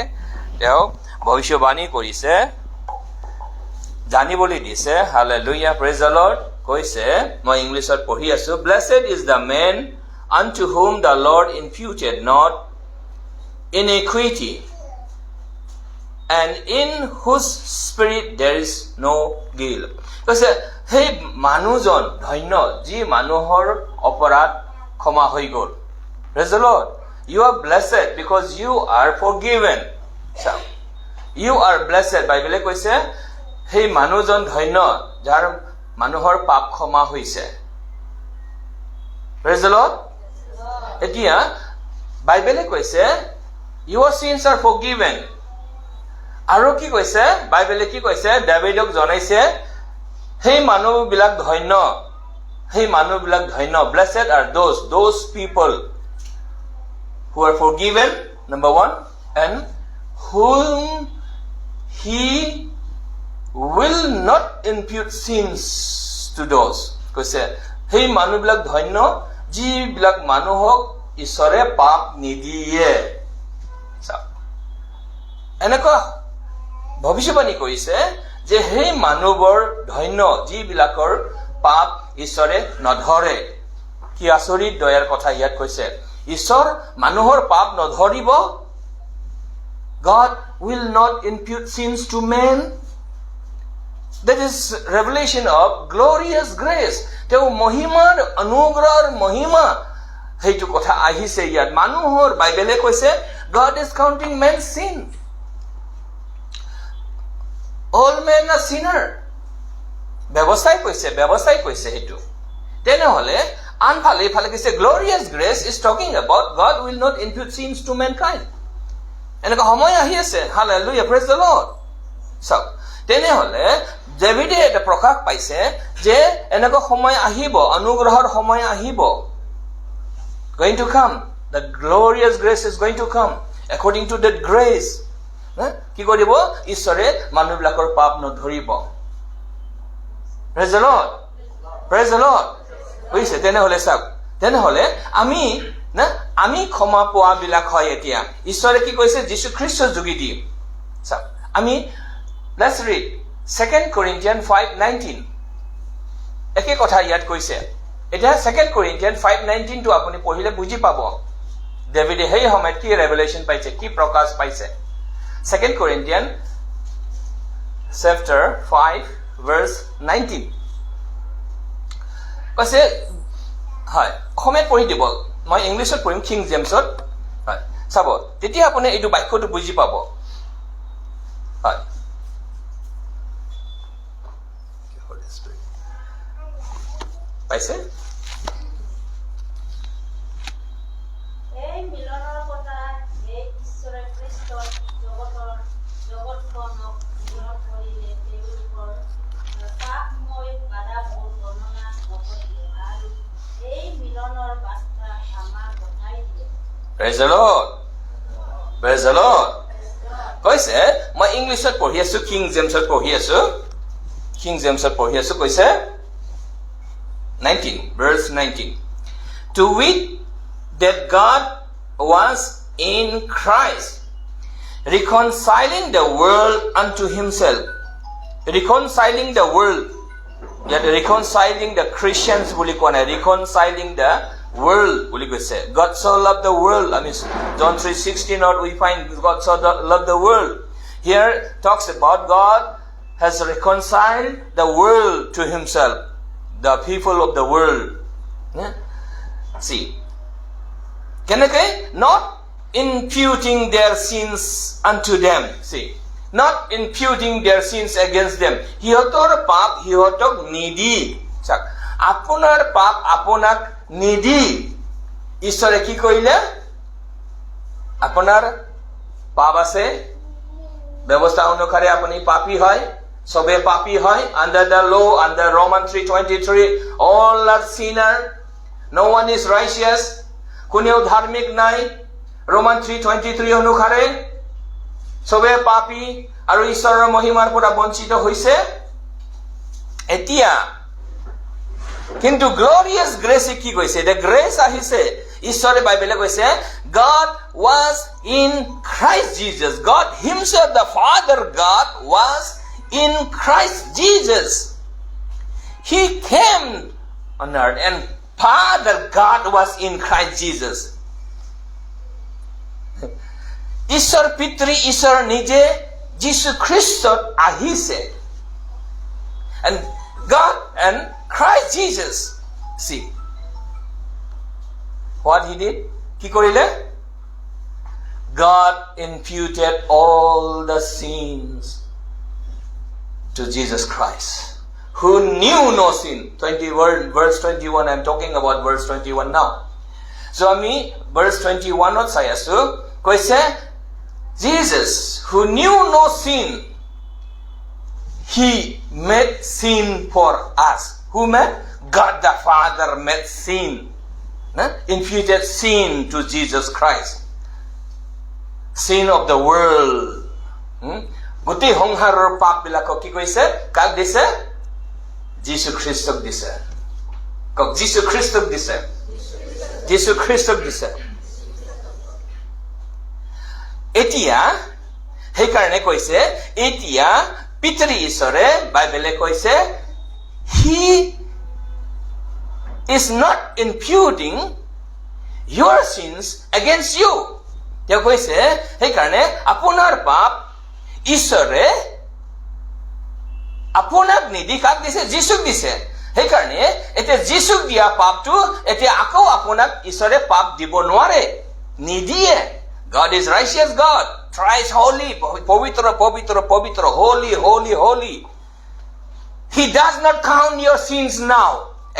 তেওঁ ভৱিষ্যবাণী কৰিছে জানিবলৈ দিছে হালেলুয়া প্ৰেজ দ্য লৰ্ড কৈছে মই ইংলিছত পঢ়ি আছো blessed is the man unto whom the Lord imputed not iniquity and in whose spirit there is no guilt কৈছে সেই মানুহজন ধন্য যি মানুহৰ অপৰাধ ক্ষমা হৈ গল praise the Lord you are blessed because you are forgiven so you are blessed বাইবেলে কৈছে সেই মানুহজন ধন্য যাৰ মানুহৰ পাপ ক্ষমা হৈছে praise the Lord এতিয়া বাইবেলে কৈছে your sins are forgiven আৰু কি কৈছে বাইবেলে কি কৈছে ডেভিডক জনাইছে hey মানুহবিলাক ধন্য blessed are those people who are forgiven number 1 and whom he will not impute sins to those কৈছে hey মানুহবিলাক ধন্য যিবিলাক মানুহক ঈশ্বৰে পাপ নিদিয়ে এনেকুৱা ভৱিষ্যবাণী কৰিছে যে সেই মানুহবোৰ ধন্য যিবিলাকৰ পাপ ঈশ্বৰে নধৰে কি আচৰিত দয়াৰ কথা ইয়াত কৈছে ঈশ্বৰ মানুহৰ পাপ নধৰিব God will not impute sins to man that is revelation of glorious grace তেওঁ মহিমাৰ অনুগ্ৰহৰ মহিমা সেইটো কথা আহিছে ইয়াত মানুহৰ বাইবেলে কৈছে God is counting man's sin all men are sinner ব্যৱসায় কৈছে হেতু তেনেহলে আনফালে ইফালে কৈছে glorious grace is talking about God will not impute sins to mankind এনেকা সময় আহি আছে hallelujah praise the Lord so তেনেহলে ডেভিডে এটা প্ৰকাশ পাইছে যে এনেকা সময় আহিব অনুগ্ৰহৰ সময় আহিব going to come the glorious grace is going to come according to that grace কি কৰিব ঈশ্বৰে মানুহবিলাকৰ পাপ নধৰিব praise the Lord বুজিছে তেনেহলে আমি ক্ষমা পোৱা বিলাক হয় এতিয়া ঈশ্বৰে কি কৈছে যীশু খ্ৰীষ্টৰ যোগেদি চাওক আমি let's read 2 Corinthians 5:19 একে কথা ইয়াত কৈছে এটা 2 Corinthians 5:19 টো আপুনি পঢ়িলে বুজি পাব ডেভিডে সেই সময়ত কি ৰেভেলেশন পাইছে কি প্ৰকাশ পাইছে 2 Corinthians chapter 5 verse 19 কৈছে হয় অসমীয়াত পঢ়ি দিব মই ইংলিছত পঢ়িম কিং জেমছত হয় চাব তেতিয়া আপুনি এইটো বাক্যটো বুজি পাব হয় পাইছে এই মিলনৰ কথা এই ঈশ্বৰে খ্ৰীষ্টৰ জগতখনক মিলন কৰিলে তেওঁলোকৰ পাপময় বাধাবোৰ বৰ্ণনা নকৰিলে আৰু এই মিলনৰ বাৰ্তা আমাৰ বঢ়াই দিলে Praise the Lord. Praise the Lord. কৈছে মই ইংলিছত পঢ়ি আছো, কিং জেমছত পঢ়ি আছো, কিং জেমছত পঢ়ি আছো। কৈছে 19 verse 19, to wit that God was in Christ reconciling the world unto himself. Reconciling the world, yet reconciling the Christians বুলি কোৱা নাই, reconciling the world বুলি কৈছে। God so loved the world. I mean, John 3:16 we find God so loved the world. Here talks about God has reconciled the world to himself, the people of the world. Yeah? See, kenake not imputing their sins unto them. See, not imputing their sins against them. Hihotor pap hihotok nidi. Chak, apunar pap apunak nidi. Ishore ki koile? Apunar pap ase, ব্যবস্থা অনুসারে আপনি পাপী হয়, সবে পাপী হয়। Under the law, under Romans 3:23, all are sinner, no one is righteous, কোনেও ধার্মিক নাই। Romans 3:23 অনুসারে সবে পাপী আৰু ঈশ্বৰৰ মহিমাৰ পৰা বঞ্চিত হৈছে। এতিয়া কিন্তু গ্লোৰিয়াছ গ্ৰেছ কি কৈছে? দ্য গ্ৰেছ আহিছে, ঈশ্বৰে বাইবেলে কৈছে God was in Christ Jesus. God himself, the Father God, was in Christ Jesus. He came on earth and Father God was in Christ Jesus. ঈশ্বৰ পিতৃ ঈশ্বৰ নিজে যীশু খ্ৰীষ্টত আহিছে। And God and Christ Jesus, see what he did? কি কৰিলে? God imputed all the sins to Jesus Christ, who knew no sin. verse 21, I'm talking about verse 21 now. So আমি verse 21 ত চাই আছো, কৈছে Jesus, who knew no sin, he made sin for us. Who made? God the Father made sin. Imputed sin to Jesus Christ. Sin of the world. গোটেই সংসাৰৰ পাপ বিলাকক কি কৈছে? কাক দিছে? যীশু খ্ৰীষ্টক দিছে। কক যীশু খ্ৰীষ্টক দিছে। যীশু খ্ৰীষ্টক দিছে। এতিয়া সেইকাৰণে কৈছে, এতিয়া পিতৃ ঈশ্বৰে বাইবেলে কৈছে he is not imputing your sins against you. তেওঁ কৈছে সেইকাৰণে আপোনাৰ পাপ ঈশ্বৰে আপোনাক নিদি কাক দিছে? যীশুক দিছে। সেইকাৰণে এতিয়া যীশুক দিয়া পাপটো এতিয়া আকৌ আপোনাক ঈশ্বৰে পাপ দিব নোৱাৰে, নিদিয়ে। God is righteous God, thrice holy, পবিত্ৰ পবিত্ৰ পবিত্ৰ, holy holy holy. He does not count your sins now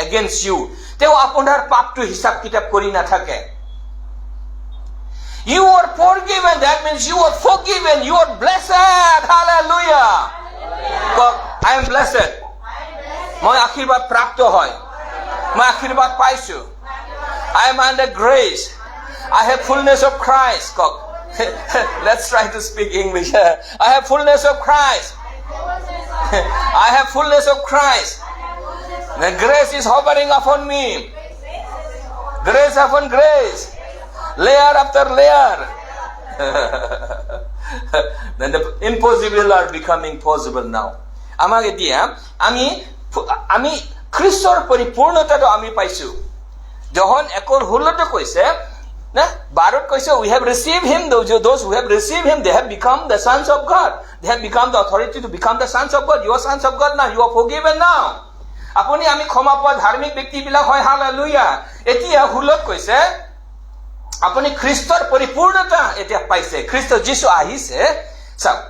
against you. তেওঁ আপোনাৰ পাপটো হিচাপ কিতাপ কৰি নাথাকে। You are forgiven, that means you are forgiven, you are blessed. Hallelujah. I am blessed. মই আশীৰ্বাদ প্ৰাপ্ত হয়, মই আশীৰ্বাদ পাইছো। I am under grace. I have fullness of Christ. Let's try to speak English. I have fullness of Christ. I have fullness of Christ. The grace is hovering upon me. Grace upon grace. Layer after layer. Then the impossible are becoming possible now. আমাক এতিয়া আমি খ্ৰীষ্টৰ পৰিপূৰ্ণতাটো আমি পাইছো। যহন 1:16 কৈছে না, 12 কৈছে we have received him, those who have received him, they have become the sons of God. They have become the authority to become the sons of God. You are sons of God now. You are forgiven now. আপুনি আমি ক্ষমা পোৱা ধাৰ্মিক ব্যক্তিবিলাক হয়। Hallelujah. এতিয়া 16 কৈছে আপুনি খ্ৰীষ্টৰ পৰিপূৰ্ণতা এতিয়া পাইছে। খ্ৰীষ্ট যীশু আহিছে। চাওক,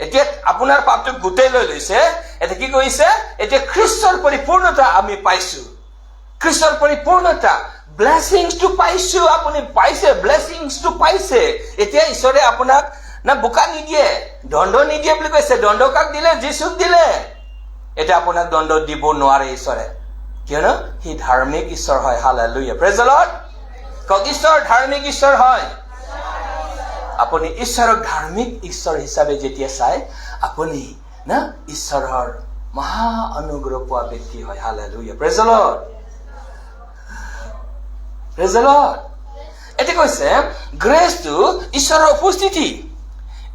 এতিয়া আপোনাৰ পাপটো গুটেই লৈ লৈছে। এতিয়া কি কৈছে? এতিয়া খ্ৰীষ্টৰ পৰিপূৰ্ণতা আমি পাইছো। খ্ৰীষ্টৰ পৰিপূৰ্ণতা, ব্লেছিংছটো পাইছো। আপুনি পাইছে, ব্লেছিংছটো পাইছে। এতিয়া ঈশ্বৰে আপোনাক না বোকা নিদিয়ে, দণ্ড নিদিয়ে বুলি কৈছে। দণ্ড কাক দিলে? যীশুক দিলে। এতিয়া আপোনাক দণ্ড দিব নোৱাৰে ঈশ্বৰে, কিয়নো সি ধাৰ্মিক ঈশ্বৰ হয়। Hallelujah, praise the lord. কক ঈশ্বৰ ধাৰ্মিক ঈশ্বৰ হয়। আপুনি ঈশ্বৰক ধাৰ্মিক ঈশ্বৰ হিচাপে যেতিয়া চাই আপুনি না ঈশ্বৰৰ মহা অনুগ্ৰহ পোৱা ব্যক্তি হয় hallelujah praise the lord praise the lord এটা কৈছে গ্ৰেছটো ঈশ্বৰৰ উপস্থিতি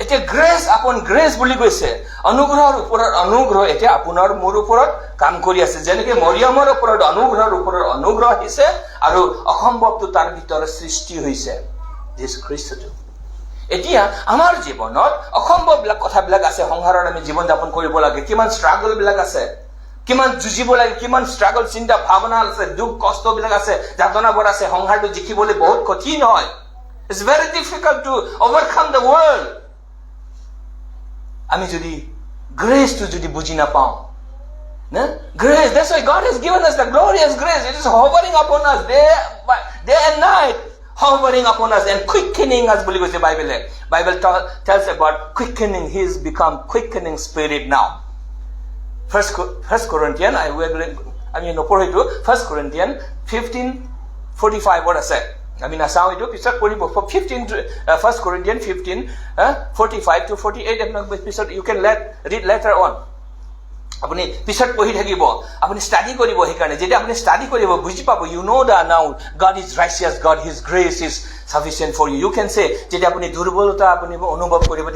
এতিয়া গ্ৰেছ আপন গ্ৰেছ বুলি কৈছে অনুগ্ৰহৰ ওপৰত অনুগ্ৰহ এতিয়া আপোনাৰ মোৰ ওপৰত কাম কৰি আছে যেনেকৈ মৰিয়মৰ ওপৰত অনুগ্ৰহৰ ওপৰত অনুগ্ৰহ আহিছে আৰু অসম্ভৱটো তাৰ ভিতৰত সৃষ্টি হৈছে যীশু খ্ৰীষ্টটো এতিয়া আমাৰ জীৱনত অসম্ভৱ বিলাক কথাবিলাক আছে সংসাৰত আমি জীৱন যাপন কৰিব লাগে কিমান ষ্ট্ৰাগল বিলাক আছে কিমান যুঁজিব লাগে কিমান ষ্ট্ৰাগল চিন্তা ভাৱনা আছে দুখ কষ্ট বিলাক আছে যাতনাবোৰ আছে সংসাৰটো জিকিবলৈ বহুত কঠিন হয় It's very difficult to overcome the world আমি যদি গ্ৰেছটো যদি বুজি নাপাওঁ না grace that's why God has given us the glorious grace it is hovering upon us day and night hovering upon us and quickening us বুলি কৈছে Bible tells about quickening he has become quickening spirit now First Corinthians আমি নপঢ়ো এইটো 1 Corinthians 15:45 what আছে আমি নাচাওঁ এইটো পিছত পঢ়িব 1 Corinthians 15:45 to 48 আপোনাক পিছত you can read later on আপুনি পিছত পঢ়ি থাকিব আপুনি ষ্টাডি কৰিব সেইকাৰণে যেতিয়া আপুনি ষ্টাডি কৰিব বুজি পাব you know that now God is righteous God his grace is sufficient for you you can say যেতিয়া আপুনি দুৰ্বলতা আপুনি অনুভৱ কৰিব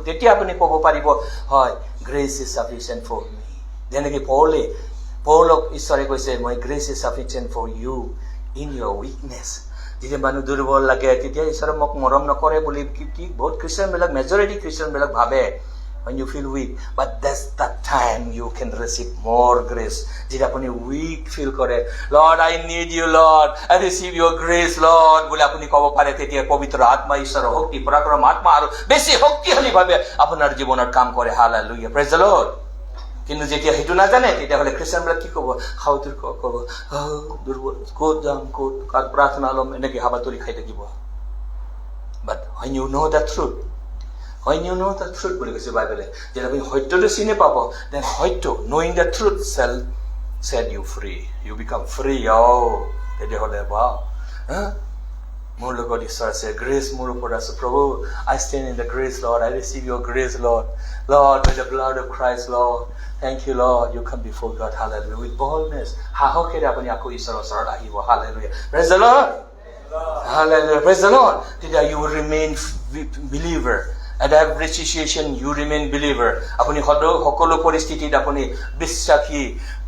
তেতিয়া আপুনি ক'ব পাৰিব হয় grace is sufficient for me যেনেকৈ পৌলক ঈশ্বৰে কৈছে my grace is sufficient for you in your weakness যেতিয়া মানুহ দুৰ্বল লাগে তেতিয়া ঈশ্বৰে মোক মৰম নকৰে বুলি কি বহুত খ্ৰীষ্টানবিলাক মেজৰিটি খ্ৰীষ্টানবিলাক ভাবে when you feel weak but that's that time you can receive more grace যেতিয়া আপুনি weak feel কৰে Lord I need you Lord I receive your grace Lord বুলি আপুনি ক'ব পাৰে তেতিয়া পবিত্ৰ আত্মা ঈশ্বৰৰ শক্তি পৰাক্ৰম আত্মা আৰু বেছি শক্তিশালী ভাৱে আপোনাৰ জীৱনত কাম কৰে হালেলুয়া praise the Lord কিন্তু যেতিয়া সেইটো নাজানে তেতিয়াহ'লে খ্ৰীষ্টানবিলাক কি ক'ব খাওঁতৰ ক'ব দুৰ্বল ক'ত যাম ক'ত প্ৰাৰ্থনা ল'ম এনেকৈ হাবাতৰি খাই থাকিব but when you know the truth বুলি কৈছে বাইবেলে যেতিয়া আপুনি সত্যটো চিনি পাব then সত্য knowing the truth shall set you free you become free তেতিয়াহ'লে মোৰ লগত ঈশ্বৰ আছে গ্ৰেছ মোৰ ওপৰত আছে প্ৰভু I stand in the grace Lord I receive your grace Lord by the blood of Christ Lord thank you Lord you come before God hallelujah with boldness সাহসেৰে আপুনি আকৌ ঈশ্বৰৰ ওচৰত আহিব hallelujah praise the Lord hallelujah praise the Lord তেতিয়া you will remain believer at every situation you remain believer আপুনি সকলো পৰিস্থিতিত আপুনি বিশ্বাসী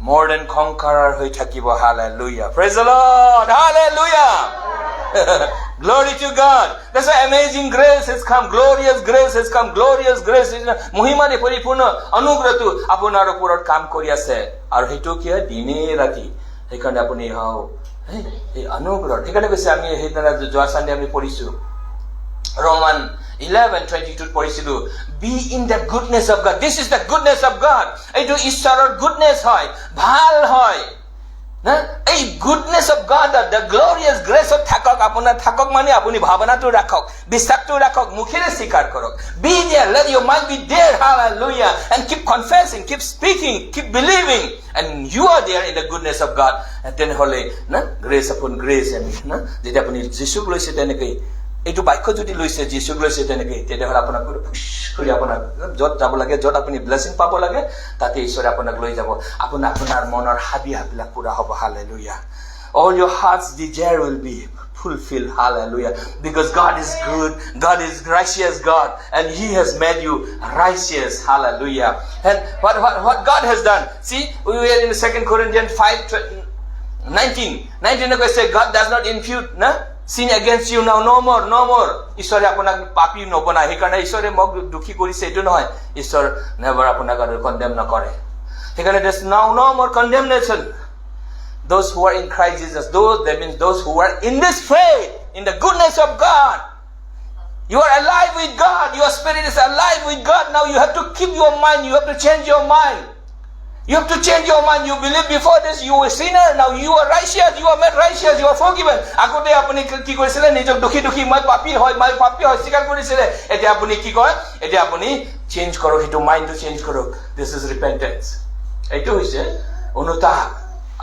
more than conqueror হৈ থাকিব hallelujah praise the Lord hallelujah glory to God that's why amazing grace has come glorious grace has come glorious grace মহিমাৰে পৰিপূৰ্ণ অনুগ্ৰহটো আপোনাৰ ওপৰত কাম কৰি আছে আৰু সেইটো কি দিনে ৰাতি সেইকাৰণে আপুনি এই অনুগ্ৰহ সেইকাৰণে কৈছে আমি সেইদিনা যোৱা চানডে আমি পঢ়িছো Roman 11:22 পঢ়িছিলো be in the goodness of God this is the goodness of God এইটো ঈশ্বৰৰ goodness হয় ভাল হয় না এই goodness of God the glorious grace of থাকক আপোনাৰ থাকক মানে আপুনি ভাৱনাটো ৰাখক বিশ্বাসটো ৰাখক মুখেৰে স্বীকাৰ কৰক be there let your mind be there hallelujah and keep confessing keep speaking keep believing and you are there in the goodness of God and then হলে না grace upon grace না যেতিয়া আপুনি যীশুক লৈছে তেনেকৈ এইটো বাক্য যদি লৈছে যীশুক লৈছে তেনেকৈ তেতিয়াহ'লে আপোনাক কৰি আপোনাক য'ত যাব লাগে য'ত আপুনি ব্লেছিং পাব লাগে তাতে ঈশ্বৰে আপোনাক লৈ যাব আপোনাৰ মনৰ হাবিয়াবিলাক পুৰা হ'ব hallelujah all your heart's desire will be fulfilled hallelujah because God is good God is gracious God and he has made you righteous hallelujah and what God has done see we were in 2 Corinthians 5:19 কৈছে God does not impute na sin against you now no more ঈশ্বৰে আপোনাক পাপী নবনায় সেইকাৰণে ঈশ্বৰে মোক দুখী কৰিছে এইটো নহয় ঈশ্বৰ never আপোনাক condemn নকৰে সেইকাৰণে there's now no more condemnation those who are in Christ Jesus that means those who are in this faith in the goodness of God you are alive with God your spirit is alive with God now you have to keep your mind you have to change your mind You have to change your mind. You believe before this you were a sinner. Now you are righteous. You are made righteous. You are forgiven. আগতে আপুনি কি কৰিছিলে নিজক দুখী মই পাপী হয় স্বীকাৰ কৰিছিলে এতিয়া আপুনি কি কয় এতিয়া আপুনি চেঞ্জ কৰক সেইটো মাইণ্ডটো চেঞ্জ কৰক দিছ ইজ ৰিপেন্টেন্স এইটো হৈছে অনুতাপ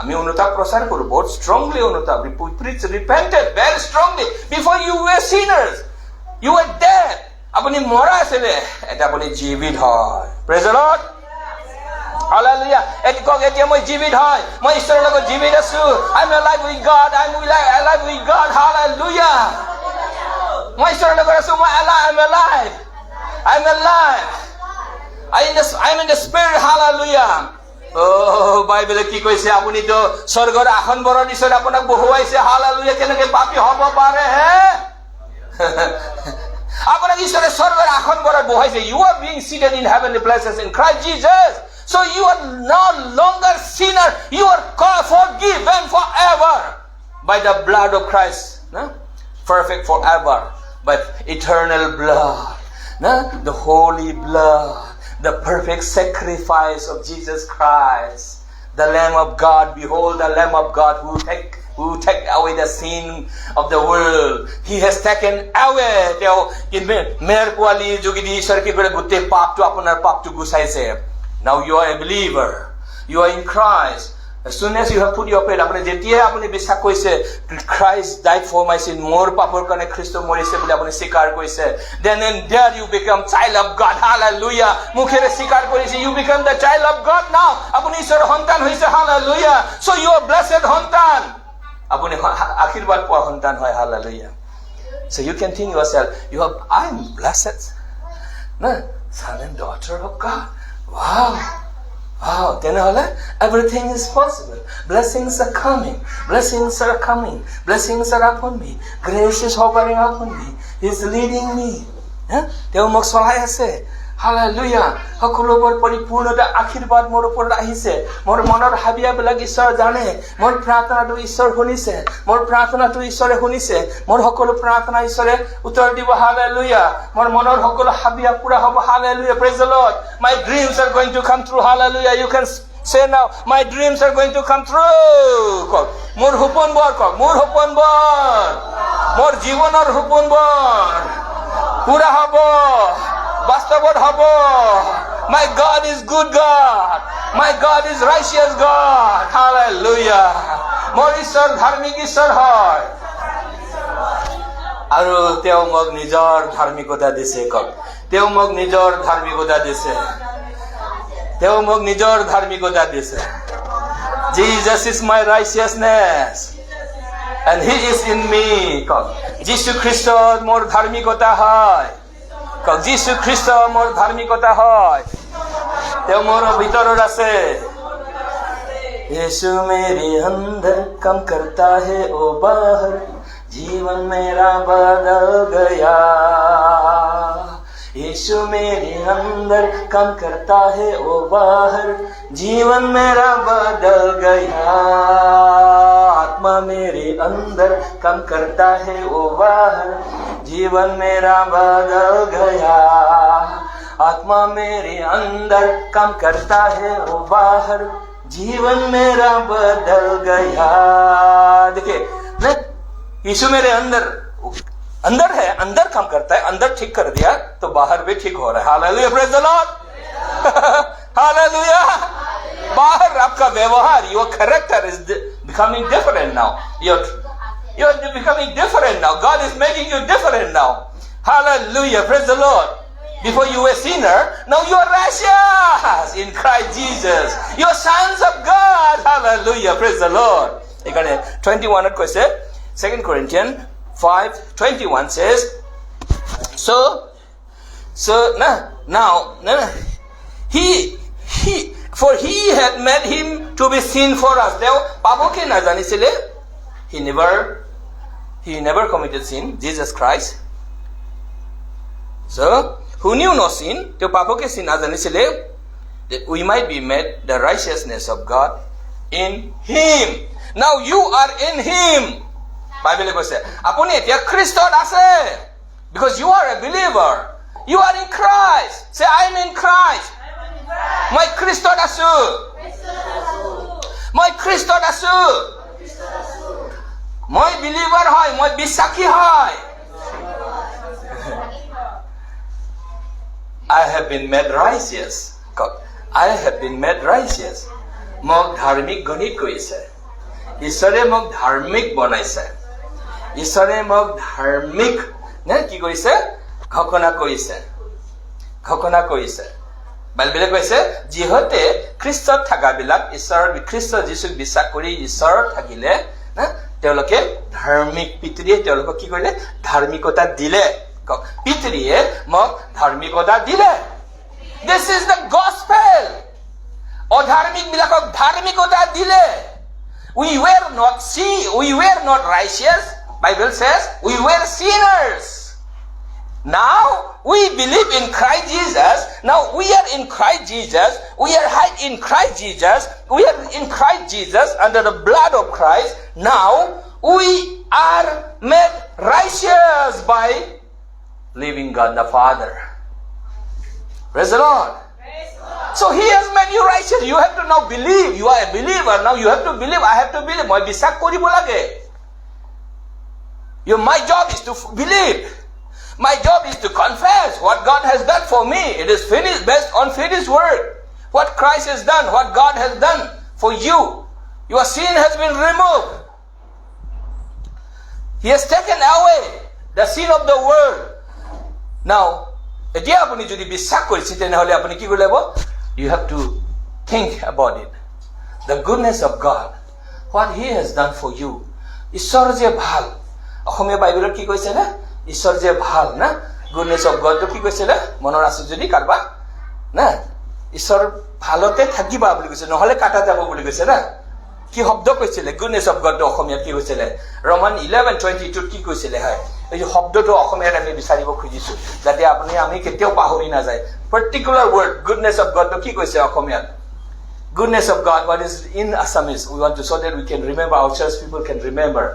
আমি অনুতাপ প্ৰচাৰ কৰো বহুত ষ্ট্ৰংলি অনুতাপ we preach repentance very strongly before you were sinners You were dead. আপুনি মৰা আছিলে, এটা আপুনি জীৱিত হয়। Praise the Lord. Hallelujah. এতিয়া মই জীৱিত হয়, মই ঈশ্বৰৰ লগত জীৱিত আছো। I'm alive with God. I'm alive with God. Hallelujah. মই ঈশ্বৰৰ লগত আছো, মই I'm alive. I'm alive. I'm in the spirit. Hallelujah. বাইবেলে কি কৈছে? আপুনিতো স্বৰ্গৰ আসনবোৰৰ নিচিনা আপোনাক বহুৱাইছে। হালেলুয়া। কেনেকে পাপী হ'ব পাৰে হে? আপোনাক ঈশ্বৰে স্বৰ্গৰ আসনবোৰত বহুৱাইছে। You are being seated in heavenly places in Christ Jesus. So you are no longer sinner. You are forgiven forever by the blood of Christ. No? Perfect forever by eternal blood. No? The holy blood. The perfect sacrifice of Jesus Christ, the Lamb of God. Behold, the Lamb of God who take away the sin of the world. He has taken away. Mer poali jogidi ishwar ki kore gutte pap to apunar pap to gusaise. Now you are a believer. You are in Christ. As soon as you have put your faith, apne jetiye apni biswas koise Christ died for my sin, more papor kane Christo morise bole apni sikar koise, then and there you become child of God. Hallelujah. Mukhere sikar korise, you become the child of God now. Apni ishor hontan hoise. Hallelujah. So you are blessed hontan. Apni akhirbat poa hontan hoy. Hallelujah. So you can think yourself, I'm blessed. No, son and daughter of God. Wow. Tenehole, everything is possible. Blessings are coming. Blessings are coming. Blessings are upon me. Grace is hovering upon me. He is leading me. Teo mok solai ase. Hallelujah. Hakulobor poripurnota akhirbat mor upor ahise. Mor monor habia belag ishor jane. Mor prarthana to ishor hunise. Mor prarthana to ishore hunise. Mor hakolo prarthana ishore uttor dibo. Hallelujah. Mor monor hakolo habia pura hobo. Hallelujah. Praise the Lord. My dreams are going to come true. Hallelujah. You can say now, my dreams are going to come true. Mor hupon bor kok. Mor hupon bor. Mor jibanor hupon bor. Pura hobo. বাস্তবত হব। My God is good God. My God is righteous God. Hallelujah. মোৰ ঈশ্বৰ ধাৰ্মিক ঈশ্বৰ হয়। আৰু তেওঁ মোক নিজৰ ধাৰ্মিকতা দিছে। কক তেওঁ মোক নিজৰ ধাৰ্মিকতা দিছে। তেওঁ মোক নিজৰ ধাৰ্মিকতা দিছে। Jesus is my righteousness and he is in me. কক যীশু খ্ৰীষ্ট মোৰ ধাৰ্মিকতা হয়। যীশু খ্ৰীষ্ট মোৰ ধাৰ্মিকতা হয়। তেওঁ মোৰ ভিতৰত আছে। यीशु मेरे अंदर कम करता है ओ बाहर, जीवन मेरा बदल गया। यीशु मेरे अंदर कम करता है ओ बाहर, जीवन मेरा बदल गया। आत्मा मेरे अंदर कम करता है ओ बाहर, जीवन मेरा बदल गया। आत्मा मेरे अंदर कम करता है वो बाहर, जीवन मेरा बदल गया। देखिए ना, यीशु मेरे अंदर है, अंदर काम करता है, अंदर ठीक कर दिया तो बाहर भी ठीक हो रहा है। Hallelujah, praise the Lord. Hallelujah. बाहर आपका व्यवहार, your character is becoming different now. You're becoming different now. God is making you different now. Hallelujah. Praise the Lord. Before you were a sinner, now you are righteous in Christ Jesus. You are sons of God. Hallelujah. Praise the Lord. 21 কৈছে 2 Corinthians 5:21 says, now for he had made him to be sin for us. তেওঁ পাপকে নাজানিছিলে। He never committed sin, Jesus Christ. So, who knew no sin, to papoke sin najanisile, that we might be made the righteousness of God in him. Now you are in him. Bible koise, apuni etia Christot ase, because you are a believer. You are in Christ. Say, I am in Christ. Moi Christot asu. Moi Christot asu. মই believer হয়, মই বিশ্বাসী হয়। I have been made righteous. I have been made righteous. মোক ধাৰ্মিক গণিত কৰিছে। ঈশ্বৰে মোক ধাৰ্মিক বনাইছে। ঈশ্বৰে মোক ধাৰ্মিক নে কি কৰিছে ঘোষণা কৰিছে বাইবেলে কৈছে যিহতে খ্ৰীষ্টত থাকাবিলাক ঈশ্বৰৰ খ্ৰীষ্ট যীশুক বিশ্বাস কৰি ঈশ্বৰত থাকিলে তেওঁলোকে ধাৰ্মিক পিতৃয়ে তেওঁলোকক কি কৰিলে ধাৰ্মিকতা দিলে পিতৃয়ে মোক ধাৰ্মিকতা দিলে This is the gospel অধাৰ্মিক বিলাকক ধাৰ্মিকতা দিলে We were not righteous Bible says we were sinners Now we believe in Christ Jesus. Now we are in Christ Jesus. We are hid in Christ Jesus. We are in Christ Jesus under the blood of Christ. Now we are made righteous by living God the Father. Praise the Lord. So He has made you righteous. You have to now believe. You are a believer. Now you have to believe. I have to believe. Moi bisak koribo lage. My job is to believe. My job is to confess what God has done for me. It is finished based on finished work. What Christ has done, what God has done for you. Your sin has been removed. He has taken away the sin of the world. Now, এতিয়া আপুনি যদি বিশ্বাস কৰিছে তেনেহলে আপুনি কি কৰিব লাগিব? You have to think about it. The goodness of God. What He has done for you. ঈশ্বৰ যে ভাল। অসমীয়া বাইবেলত কি কৈছে না? ঈশ্বৰ যে ভাল না গুডনেস অফ গড কি কৈছিলে মনৰ আছে যদি কাৰবা না ঈশ্বৰ ভালতে থাকিবা বুলি কৈছে নহলে কাটা যাব বুলি কৈছে না কি শব্দ কৈছিলে গুডনেস অফ গড অসমীয়াত কি কৈছিলে ৰমান 11:22 কি কৈছিলে হয় এই শব্দটো অসমীয়াত আমি বিচাৰিব খুজিছো যাতে আপুনি আমি কেতিয়াও পাহৰি না যায় particular word goodness of god কি কৈছে অসমীয়াত goodness of God what is in Assamese we want to so that we can remember our church people can remember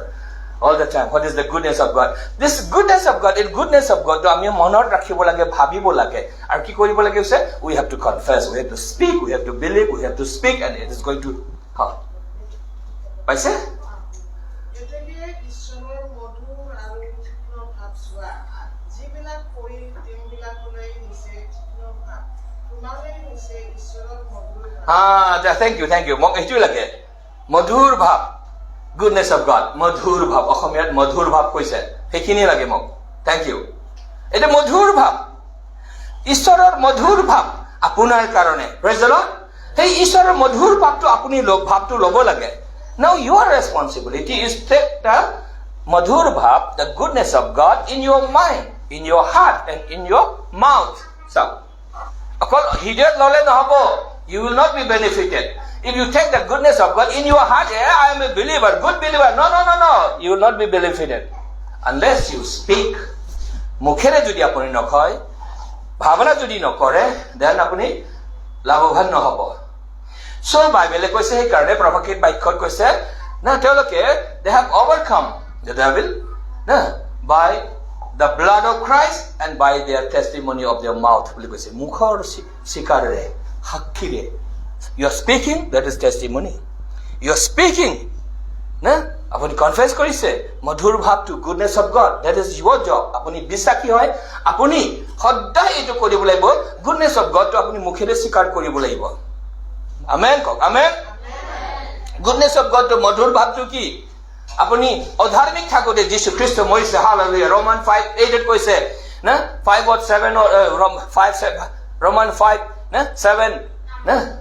all the time what is the goodness of God this goodness of God in goodness of God to ami monot rakhibo lage bhabibo lage ar ki koribo lage use we have to confess we have to speak we have to believe we have to speak and it is going to come paise eteliye ishoror modhur aru tikno bhab sua jibila koi tembila kolai nise tikno bhab tumare nise ishoror modhur thank you mok etu lage modhur bhab goodness of God মধুৰ ভাব অসমীয়াত মধুৰ ভাব কৈছে হেখিনি লাগে মোক thank you এটা মধুৰ ভাব ঈশ্বৰৰ মধুৰ ভাব আপোনাৰ কাৰণে প্ৰেজ দ্য লৰ্ড সেই ঈশ্বৰৰ মধুৰ ভাবটো আপুনি ভাবটো লব লাগে now your responsibility is take the মধুৰ ভাব the goodness of God in your mind in your heart and in your mouth so অকল হৃদয়ত ললে নহব you will not be benefited If you take the goodness of God in your heart, yeah, I am a believer, good believer. No. You will not be benefited. Unless you speak. Mukhere jodi apuni nokoy, bhavana jodi nokore, then apuni labobhan nohobo. So Bible koise he karone prophet baikhot koise, na teoloke they have overcome the devil, na by the blood of Christ and by their testimony of their mouth. Boli koise mukhor sikarere, hakkire. You are speaking, that is testimony. You are speaking. Na? Apuni confess korise. Madhur bhav to goodness of God. That is your job. Apuni bisaki hoy. Apuni hoddai etu koribo laibo. Goodness of God to apuni mukhere sikar koribo laibo. Amen. Amen. Goodness of God to madhur bhav to ki. Apuni odharmik thakote Jisu Christ moise hallelujah. Roman 5:8 koise. Na? 5 or 7 or 5 Roman 5 na 7 na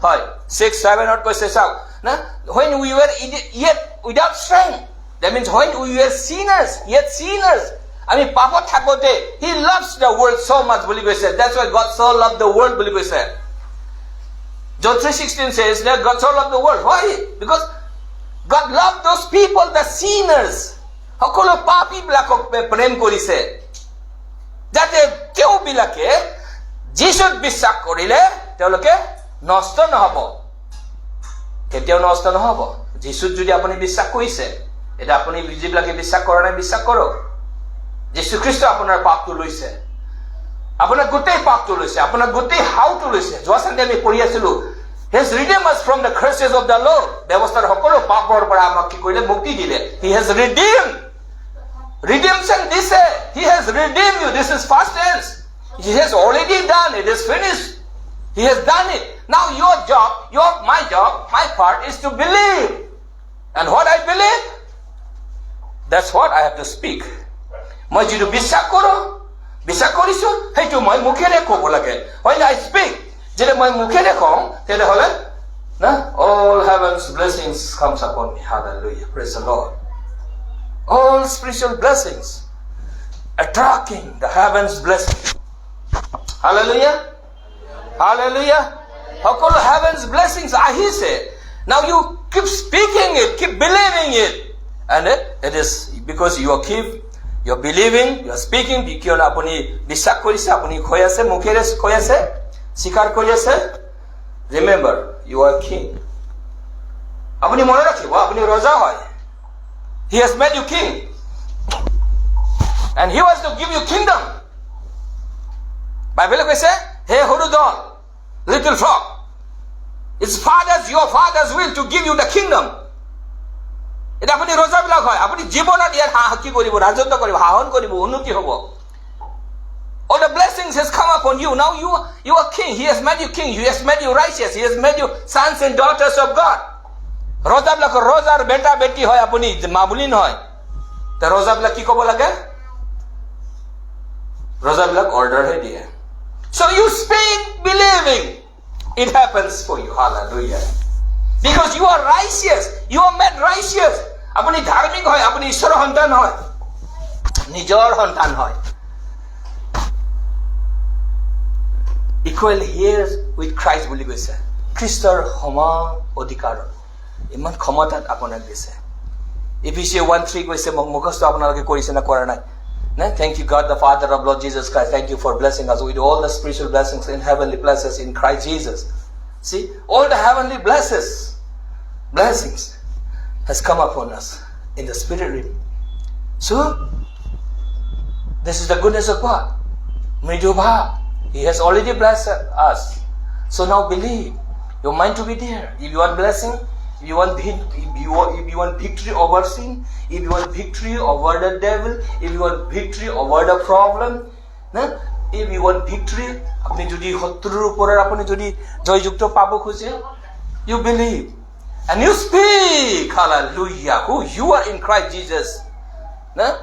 6 7 or koise sao na when we were yet without strength that means when we were sinners yet sinners I mean papa thakote he loves the world so much boli koise that's why God so loved the world boli koise John 3:16 says that God so loved the world why because God loved those people the sinners hakolo papi bilakok prem korise jate keu bilake Jesus বিশ্বাস কৰিলে তেওঁলোকে নষ্ট নহব কেতিয়াও নষ্ট নহব যিশুত যদি আপুনি বিশ্বাস কৰিছে এটা আপুনি যিবিলাকে বিশ্বাস কৰা নাই বিশ্বাস কৰক যীশু খ্ৰীষ্ট আপোনাৰ পাপটো লৈছে আপোনাৰ গোটেই পাপটো লৈছে আপোনাৰ গোটেই হাউটো লৈছে যোৱা সন্ধ্যা আমি পঢ়ি আছিলো He has redeemed us from the curses of the law ব্যৱস্থাৰ সকলো পাপৰ পৰা আমাক কি কৰিলে মুক্তি দিলে He has redeemed redemption দিছে He has redeemed you this is past tense He has already done it is finished He has done it. Now your job, my job, my part is to believe. And what I believe, that's what I have to speak. মই যিটো বিশ্বাস কৰোঁ বিশ্বাস কৰিছোঁ সেইটো মই মুখেৰে ক'ব লাগে when I speak যদি মই মুখেৰে কওঁ তেতিয়াহ'লে না all heaven's blessings comes upon me hallelujah praise the Lord all spiritual blessings attracting the heaven's blessing hallelujah hallelujah all heaven's blessings আহিছে now you keep speaking it keep believing it and it is because you're believing you're speaking because আপুনি বিশ্বাস কৰিছে আপুনি কৈ আছে মুখেৰে কৈ আছে স্বীকাৰ কৰি আছে remember you are king আপুনি মনে ৰাখিব আপুনি ৰজা হয় he has made you king and he wants to give you kingdom বাইবেলে কৈছে হে সৰু দল little flock it's your father's will to give you the kingdom এটা আপুনি ৰজাবিলাক হয় আপুনি জীৱনত ইয়াত কি কৰিব ৰাজত্ব কৰিব শাসন কৰিব উন্নতি হ'ব all the blessings has come upon you now you are king he has made you king he has made you righteous he has made you sons and daughters of God ৰজাবিলাক ৰজাৰ বেটা বেটি হয় আপুনি মা বুলি নহয় তে ৰজাবিলাক কি ক'ব লাগে ৰজাবিলাক অৰ্ডাৰ হে দিয়ে so you speak believing it happens for you hallelujah because you are righteous you are made righteous আপুনি ধাৰ্মিক হয় আপুনি ঈশ্বৰৰ সন্তান হয় নিজৰ সন্তান হয় equal here with Christ বুলি কৈছে খ্ৰীষ্টৰ সমান অধিকাৰ ইমান ক্ষমতাত আপোনাক দিছে Ephesians 1:3 কৈছে মুখস্থ আপোনালোকে কৰিছে না কৰা নাই না thank you God the Father of Lord Jesus Christ thank you for blessing us with all the spiritual blessings in heavenly places in Christ Jesus see all the heavenly blessings has come upon us in the spirit realm so this is the goodness of God Mridubha he has already blessed us so now believe your mind to be there if you want blessing if you want victory over sin if you want victory over the devil if you want victory over the problem if you want victory আপনি যদি শত্ৰুৰ ওপৰত আপুনি যদি জয়যুক্ত পাব খুজে you believe and you speak hallelujah who you are in Christ Jesus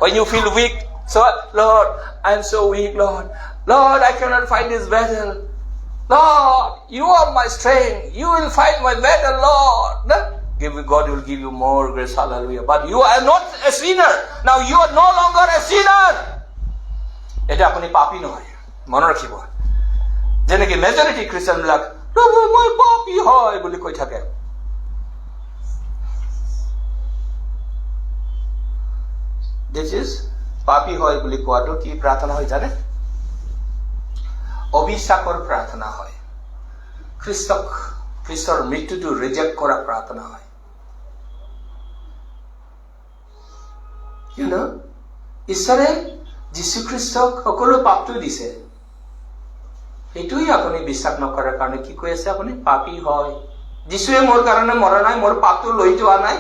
when you feel weak so Lord I'm so weak Lord I cannot fight this battle Lord you are my strength you will fight my battle Lord God will give you more grace hallelujah but you are not a sinner now you are no longer a sinner এটা আপুনি পাপী নহয় মন ৰাখিব যেনেকৈ majority খ্ৰীষ্টানবিলাক প্ৰভু মই পাপী হয় বুলি কৈ থাকে this is পাপী হয় বুলি কোৱাটো কি প্ৰাৰ্থনা হয় জানে অবিশ্বাসৰ প্ৰাৰ্থনা হয় খ্ৰীষ্টৰ মৃত্যুটো ৰিজেক্ট কৰা প্ৰাৰ্থনা হয় ঈশ্বৰে যীশু খ্ৰীষ্টক সকলো পাপটো দিছে সেইটোই আপুনি বিশ্বাস নকৰাৰ কাৰণে কি কৈ আছে আপুনি পাপী হয় যীশুৱে মোৰ কাৰণে মৰা নাই মোৰ পাপটো লৈ যোৱা নাই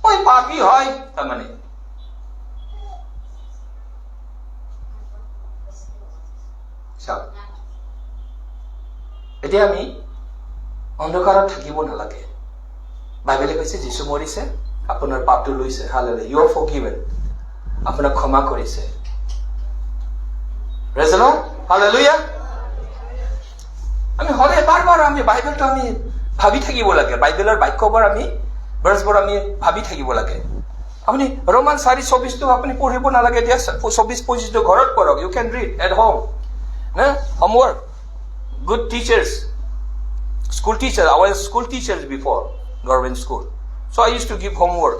মই পাপী হয় তাৰমানে এতিয়া আমি অন্ধকাৰত থাকিব নালাগে বাইবেলে কৈছে যীশু মৰিছে আপোনাৰ পাপটো লৈছে হালেলুয়া you are forgiven আপোনাক ক্ষমা কৰিছে praise the Lord hallelujah আমি হলে বাৰবাৰ আমি বাইবেলটো আমি ভাবি থাকিব লাগে বাইবেলৰ বাক্যবোৰ আমি ভাৰ্চবোৰ আমি ভাবি থাকিব লাগে আপুনি ৰোমান 4:24 টো আপুনি পঢ়িব নালাগে দিয়া 24-25 টো ঘৰত পঢ়ক you can read at home homework good teachers school teachers I was school teachers before government school so I used to give homework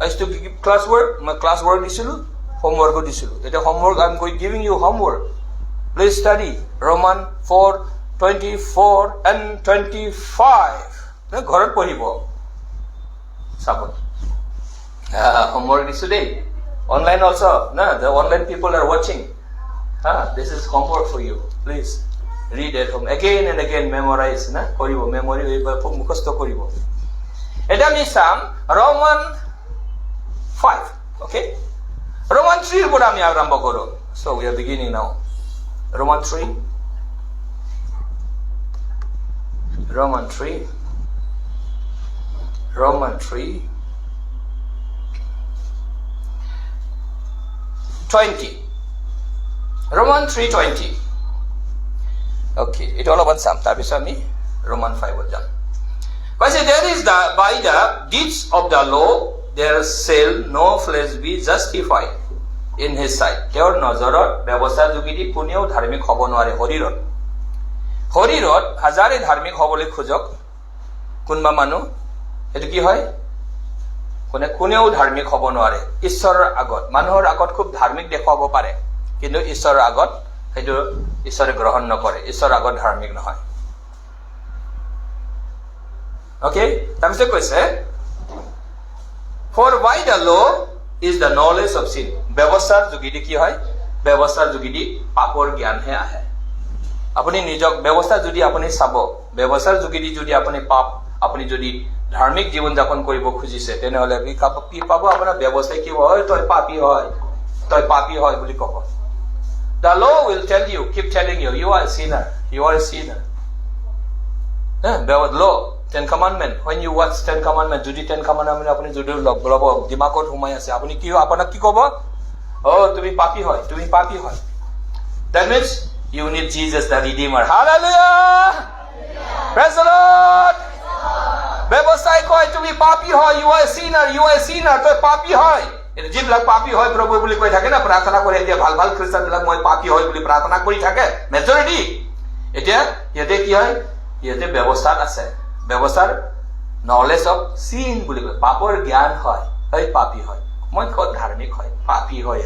I used to give classwork my classwork disilu homework disilu eta homework I'm giving you homework please study Roman 4:24 and 25 ঘৰত পঢ়িব সাবন homework disilu dey online also the online people are watching this is homework for you please read at home again and again memorize koribo memory mukhosto koribo eta ami sam Roman 5 okay Roman 3 pora ami arambho koro so we are beginning now Roman 3 Roman 3 20. Roman 3:20. Okay, it all about some. Tarpisot ami Roman 5 jam. But there is the by the deeds of the law there shall no flesh be justified in his sight. তেওঁৰ নজৰত ব্যৱস্থা যোগেদি কোনেও ধাৰ্মিক হ'ব নোৱাৰে শৰীৰত হাজাৰে ধাৰ্মিক হ'বলৈ খোজক কোনবা মানুহ এটো কি হয় কোনেও ধাৰ্মিক হ'ব নোৱাৰে ঈশ্বৰৰ আগত মানুহৰ আগত খুব ধাৰ্মিক দেখাব পাৰে কিন্তু ঈশ্বৰৰ আগত সেইটো ঈশ্বৰে গ্ৰহণ নকৰে ঈশ্বৰৰ আগত ধাৰ্মিক নহয় Okay, তাৰপিছত কৈছে for by the law is the knowledge of sin. ব্যৱস্থাৰ যোগেদি কি হয় ব্যৱস্থাৰ যোগেদি পাপৰ জ্ঞানহে আহে আপুনি নিজক ব্যৱস্থা যদি আপুনি চাব ব্যৱস্থাৰ যোগেদি যদি আপুনি পাপ আপুনি যদি ধাৰ্মিক জীৱন যাপন কৰিব খুজিছে তেনেহলে কি পাব আপোনাৰ ব্যৱস্থাই কি হয় তই পাপী হয় বুলি ক'ব The law will tell you, keep telling you, you are a sinner. Law, 10 commandment. When you watch 10 commandment, যদি 10 commandment আপুনি যদি লব দিমাগত সোমাই আছে আপুনি কি আপোনাক কি ক'ব তুমি পাপী হয় That means you need Jesus the Redeemer. Hallelujah! Praise the Lord! ব্যৱস্থাই কয় তুমি পাপী হয় you are a sinner তই পাপী হয় যিবিলাক পাপী হয় প্ৰভু বুলি কৈ থাকে না প্ৰাৰ্থনা কৰে এতিয়া ভাল খ্ৰীষ্টান বিলাক মই পাপী হয় বুলি প্ৰাৰ্থনা কৰি থাকে মেজৰিটি এতিয়া ইয়াতে কি হয় ইয়াতে ব্যৱস্থাত আছে ব্যৱস্থাৰ নলেজ অফ সিন বুলি কয় পাপৰ জ্ঞান হয় এই পাপী হয় মই কত ধাৰ্মিক হয় পাপী হয়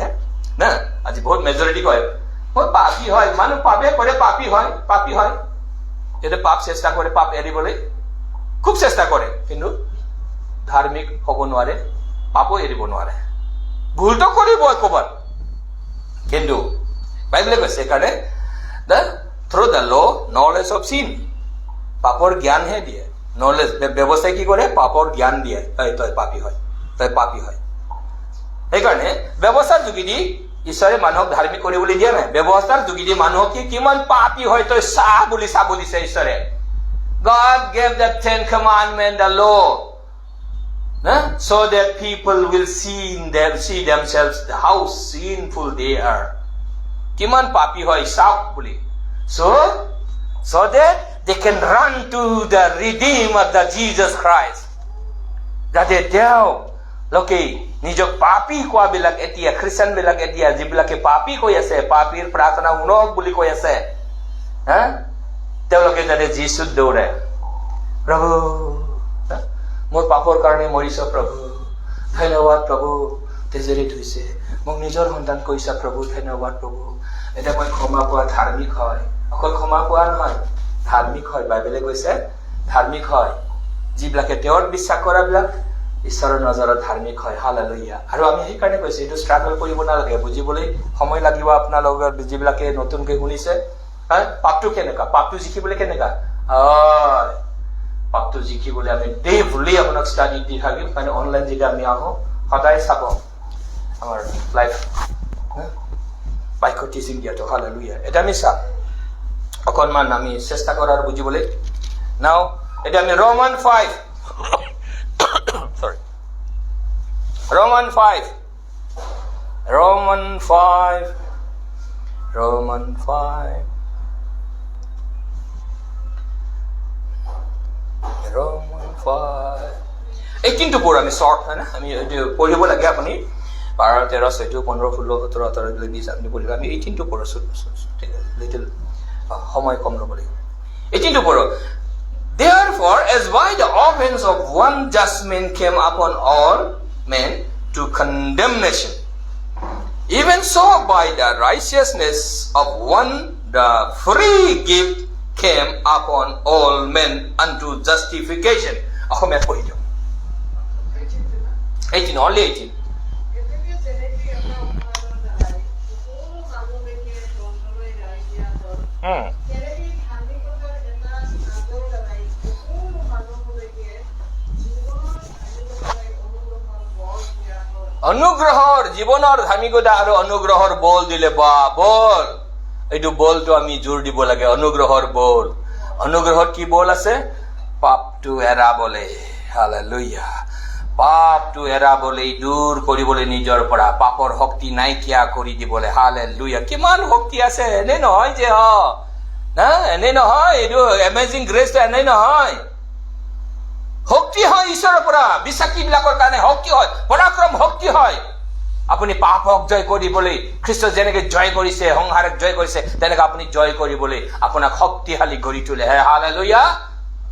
না আজি বহুত মেজৰিটি কয় মই পাপী হয় মানুহ পাপে কৰে পাপী হয় এটা পাপ চেষ্টা কৰে পাপ এৰিবলৈ খুব চেষ্টা কৰে কিন্তু ধাৰ্মিক হ'ব নোৱাৰে পাপো এৰিব নোৱাৰে ভুলটো কৰিব একবাৰ কিন্তু বাইবেলে কৈছে কাৰণে through the law knowledge of sin পাপৰ জ্ঞানহে দিয়ে নলেজ ব্যৱস্থাই কি কৰে পাপৰ জ্ঞান দিয়ে তই পাপী হয় সেইকাৰণে ব্যৱস্থাৰ যোগেদি ঈশ্বৰে মানুহক ধাৰ্মিক কৰিবলৈ দিয়া নাই ব্যৱস্থাৰ যোগেদি মানুহক কিমান পাপী হয় তই চাব দিছে ঈশ্বৰে God gave the 10 commandments, the law, so that people will see themselves how sinful they are. Kiman papi hoy sauk buli. So that they can run to the Redeemer, the Jesus Christ. Jate teo loke nijok papi ko bilak etia Christian bilak etia jibilake papi koi ase papir prarthana unok buli koi ase. তেওঁলোকে যাতে যীশুত দৌৰে প্ৰভু মোৰ পাপৰ কাৰণে Morris প্ৰভু ধন্যবাদ প্ৰভু তেজেৰে ধুইছে মোক নিজৰ সন্তান কৈছা প্ৰভু ধন্যবাদ প্ৰভু এটা মই ক্ষমা পোৱা ধাৰ্মিক হয় অকল ক্ষমা পোৱা নহয় ধাৰ্মিক হয় বাইবেলে কৈছে ধাৰ্মিক হয় যিবিলাকে তেওঁৰ বিশ্বাস কৰাবিলাক ঈশ্বৰৰ নজৰত ধাৰ্মিক হয় হালেলুয়া আৰু আমি সেই কাৰণে কৈছে এইটো ষ্ট্ৰাগল কৰিব নালাগে বুজিবলৈ সময় লাগিব আপোনালোকৰ যিবিলাকে নতুনকৈ শুনিছে পাপটো কেনেকা পাপটো জিকিবলৈ কেনেকা পাপটো জিকিবলৈ আমি ডেইলি আপোনাক ষ্টাডি দি থাকিম মানে অনলাইন যেতিয়া আমি আহোঁ সদায় চাব আমাৰ লাইফ বাক্য টিচিং দিয়াটো হালেলুয়া এটা আমি চাম অকণমান আমি চেষ্টা কৰাৰ বুজিবলৈ নাও এতিয়া আমি Roman 18 to pura আমি short hai na ami পঢ়িব লাগে আপুনি 12 13 14 15 16 17 18 20 আপনি পঢ়িব আমি 18 to pura ঠিক আছে লিটল সময় কম লব লাগে 18 to pura therefore as by the offense of one just man came upon all men to condemnation even so by the righteousness of one the free gift came upon all men unto justification. Ahome poijo. 18 only 18. অনুগ্ৰহৰ জীৱনৰ ধাৰ্মিকতা আৰু অনুগ্ৰহৰ বল দিলে বা বল এইটো বলটো আমি জোৰ দিব লাগে অনুগ্ৰহৰ বল অনুগ্ৰহত কি বল আছে পাপটো এৰাবলে হালেলুয়া পাপটো এৰাবলৈ দূৰ কৰিবলৈ নিজৰ পৰা পাপৰ শক্তি নাইকিয়া কৰি দিবলৈ হালেলুয়া কিমান শক্তি আছে এনে নহয় যে না এনে নহয় এইটো এমেজিং গ্ৰেছটো এনে নহয় শক্তি হয় ঈশ্বৰৰ পৰা বিশ্বাসী বিলাকৰ কাৰণে শক্তি হয় পৰাক্ৰম শক্তি হয় আপুনি পাপক জয় কৰিবলৈ খ্ৰীষ্ট যেনেকৈ জয় কৰিছে সংসাৰক জয় কৰিছে তেনেকৈ আপুনি জয় কৰিবলৈ আপোনাক শক্তিশালী কৰি তোলে হালেলুয়া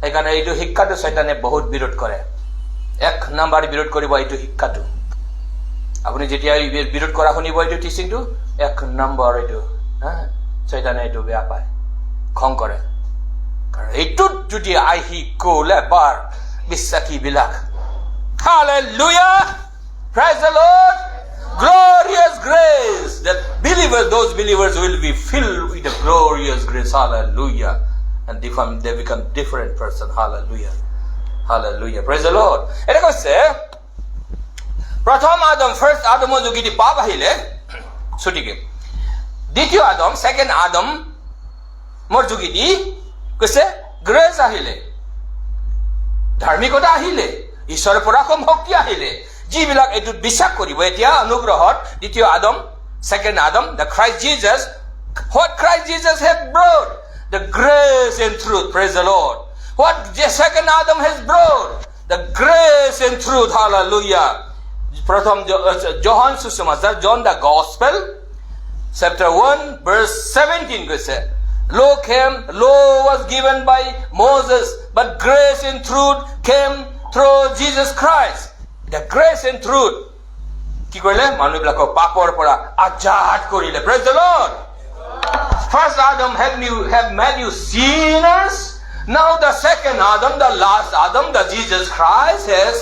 সেইকাৰণে এইটো শিক্ষাটো শয়তানে বহুত বিৰোধ কৰে 1 নম্বৰ বিৰোধ কৰিব এইটো শিক্ষাটো আপুনি যেতিয়া বিৰোধ কৰা শুনিব এইটো টিচিংটো 1 নম্বৰ এইটো শয়তানে এইটো বেয়া পায় খং কৰে কাৰণ এইটোত যদি আহি গ'ল এবাৰ বিশ্বাসী বিলাক hallelujah praise the Lord glorious grace that those believers will be filled with the glorious grace hallelujah and they become different person hallelujah hallelujah praise the Lord এটা কৈছে প্ৰথম আদম ফাৰ্স্ট আদমৰ যোগেদি পাপ আহিলে ছুটিকে দ্বিতীয় আদম সেকেন্ড আদম মোৰ যোগেদি কৈছে গ্ৰেছ আহিলে ধাৰ্মিকতা আহিলে ঈশ্বৰৰ পৰাক্ৰম শক্তি আহিলে যিবিলাক এইটোত বিশ্বাস কৰিব এতিয়া অনুগ্ৰহত দ্বিতীয় আদম second Adam the Christ Jesus what Christ Jesus had brought the grace and truth praise the Lord what the second Adam has brought the grace and truth hallelujah pratham John susamachar John the gospel chapter 1 verse 17 goes law was given by Moses but grace and truth came through Jesus Christ the grace and truth কি কৰিলে মানুহবিলাকক পাপৰ পৰা আজাদ কৰিলে praise the Lord first Adam have made you sinners now the second Adam the last Adam the Jesus Christ has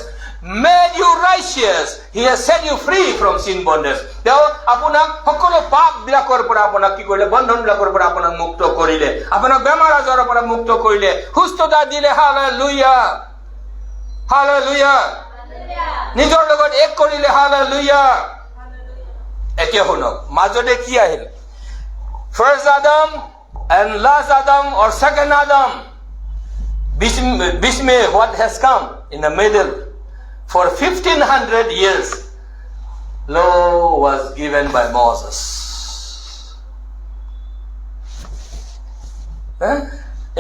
made you righteous he has set you free from sin bondage তেওঁ আপোনাক সকলো পাপ বিলাকৰ পৰা আপোনাক কি কৰিলে বন্ধন বিলাকৰ পৰা আপোনাক মুক্ত কৰিলে আপোনাক বেমাৰ আজাৰৰ পৰা মুক্ত কৰিলে সুস্থতা দিলে হালেলুয়া হালেলুয়া নিজৰ লগত এক কৰিলে হালেলুয়া এতিয়া শুনক মাজতে কি Ahil first Adam and last Adam or second Adam Bishme what has come in the middle for 1500 years law was given by Moses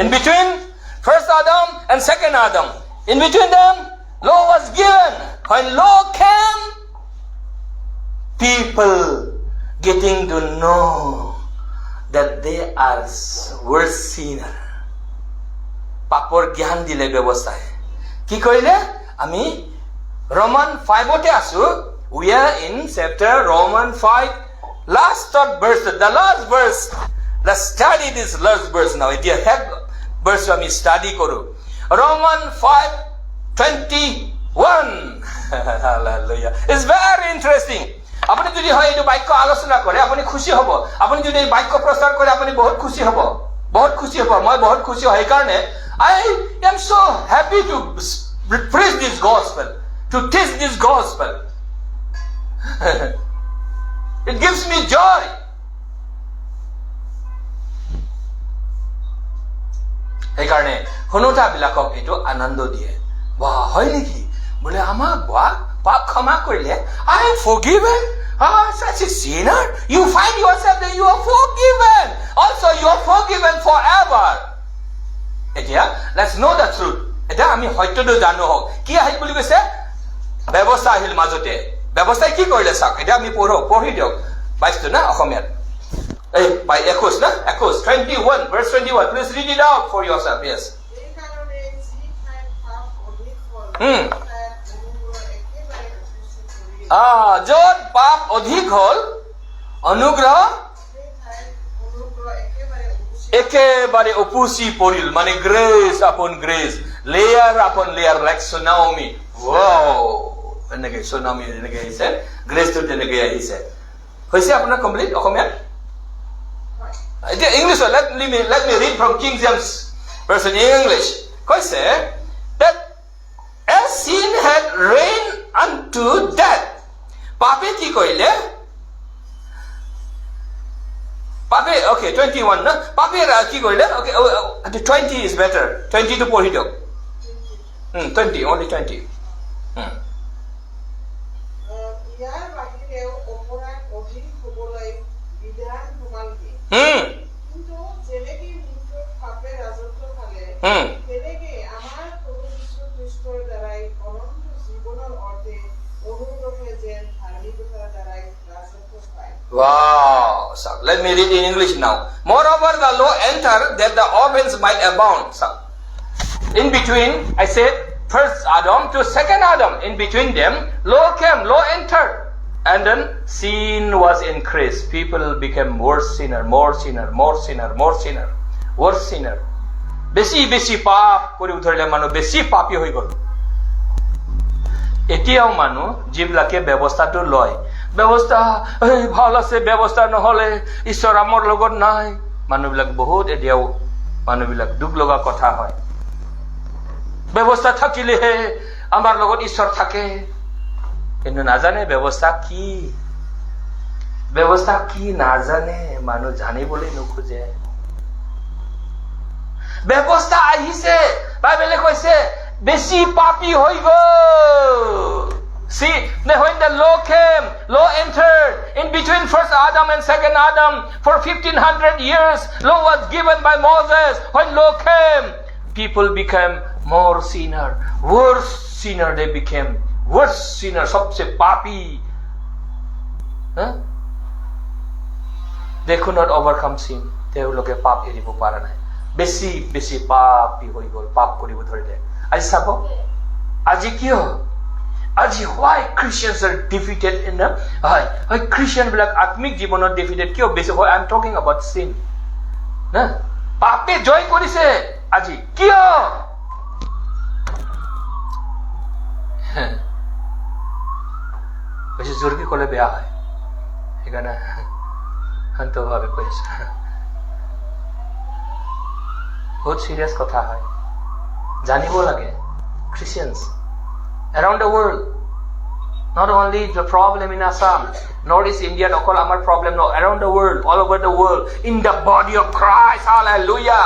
in between first Adam and second Adam in between them law was given when law came people getting to know that they are worse sinner পাপৰ জ্ঞান দিলে ব্যৱস্থায় কি কৰিলে আমি Roman 5 asu we are in chapter Roman 5 last verse the last verse let's study this last verse now it have verse আমি study koru Roman 5:21 hallelujah it's very interesting আপুনি যদি হয় এই বাক্য আলোচনা কৰে আপুনি খুশি হ'ব আপুনি যদি এই বাক্য প্ৰচাৰ কৰে আপুনি বহুত খুশি হ'ব মই বহুত খুশি হয় কাৰণে I am so happy to preach this gospel to teach this gospel it gives me joy এই কাৰণে শুনোতা বিলাকক এটো আনন্দ দিয়ে বাহ হয় নেকি বলে আমাক পাপ ক্ষমা কৰিলে I am forgiven such a sinner you find yourself that you are forgiven also you are forgiven forever এতিয়া let's know the truth এটা আমি সত্যটো জানো হক কি আহিল বুলি কৈছে ব্যৱস্থা আহিল মাজতে ব্যৱস্থা কি কৰিলে চাওক এটা আমি পঢ়ি দিওক 22 না অসমীয়াত এই বাই 21 না 21 verse 21 please read it out for yourself yes এই কারণে যি ঠাইত পাপ অধিক হল যত পাপ অধিক হল অনুগ্ৰহ একেবাৰে উপচি পৰিল মানে grace upon grace layer upon layer like tsunami wow এনেকে সুনামি এনেকে আহিছে গ্ৰেছটো তেনেকে আহিছে হৈছে আপোনাৰ complete Asomiya English let me read from King James version in English কৈছে that as sin had reigned unto death পাপে কি কইলে পাপে okay 21 না পাপে কি কইলে okay 20 is better 20 to পঢ়ি দিওক 20 only 20 Wow. So let me read in English now. Moreover, the law entered that the offense might abound. So in between, I said, first Adam to second Adam. In between them, law came, law entered. And then sin was increased. People became worse sinner, more sinner, more sinner, more sinner, worse sinner. বেশি পাপ কৰি উঠৰিলে মানুহ বেছি পাপী হৈ গ'ল। এতিয়াও মানুহ যিবিলাকে ব্যৱস্থাটো লয়, ব্যৱস্থা ভাল আছে, ব্যৱস্থা নহলে ঈশ্বৰ আমাৰ লগত নাই, মানুহবিলাক বহুত এতিয়াও মানুহবিলাক দুখ লগা কথা হয়। ব্যৱস্থা থাকিলেহে আমাৰ লগত ঈশ্বৰ থাকে, কিন্তু নাজানে ব্যৱস্থা কি নাজানে, মানুহ জানিবলৈ নোখোজে। ব্যৱস্থা আহিছে, বাইবেলে কৈছে বেছি পাপী হৈ গ'ল। See, when the law came, law entered in between first Adam and second Adam for 1500 years. Law was given by Moses. When law came, people became more sinner, worse sinner they became, worse sinner, सबसे पापी। They could not overcome sin. তেওঁলোকে পাপ এৰিব পৰা নাই, বেছি পাপী হৈ গ'ল, পাপ কৰিব ধৰিলে। আজি চাব, আজি কিয়, আজি why Christians are defeated in the why Christian বিলাক আত্মিক জীৱনত defeated কিয় বেছি হয়? I'm talking about sin. না পাপে জয় কৰিছে আজি, কিয়? বেছি জোৰকে ক'লে বেয়া হয়, সেইকাৰণে শান্তভাৱে কৈছো। বহুত সিরিয়াস কথা হয়, জানিব লাগে। Christians around the world, not only the problem in Assam, nor is India okol amar problem, no, around the world, all over the world, in the body of Christ, hallelujah.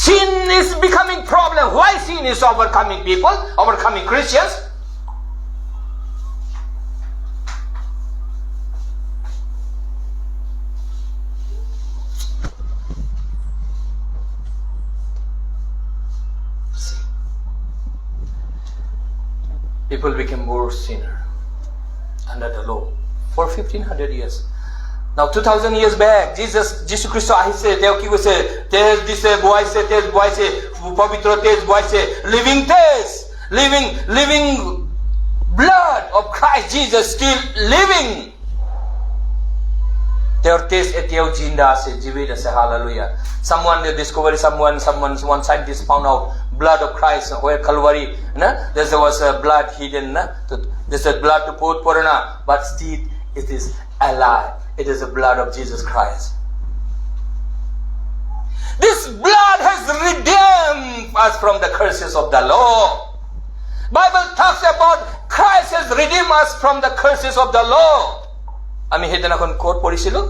Sin is becoming problem. Why sin is overcoming people, overcoming Christians? People became worse sinner under the law for 1500 years. Now 2000 years back, Jesus Christ আহিছে, তেওঁ কি কৈছে? তেজ দিছে, বহাইছে, পবিত্ৰ তেজ বহাইছে, living blood of Christ Jesus still living. তেওঁৰ তেজ এতিয়াও জিন্দা আছে, জীৱিত আছে, hallelujah. One scientist found out blood of Christ where Calvary, there was a blood hidden, there's a blood to put porana, but still it is alive. It is the blood of Jesus Christ. This blood has redeemed us from the curses of the law. Bible talks about Christ has redeemed us from the curses of the law. আমি সেইদিনাখন coat পঢ়িছিলো,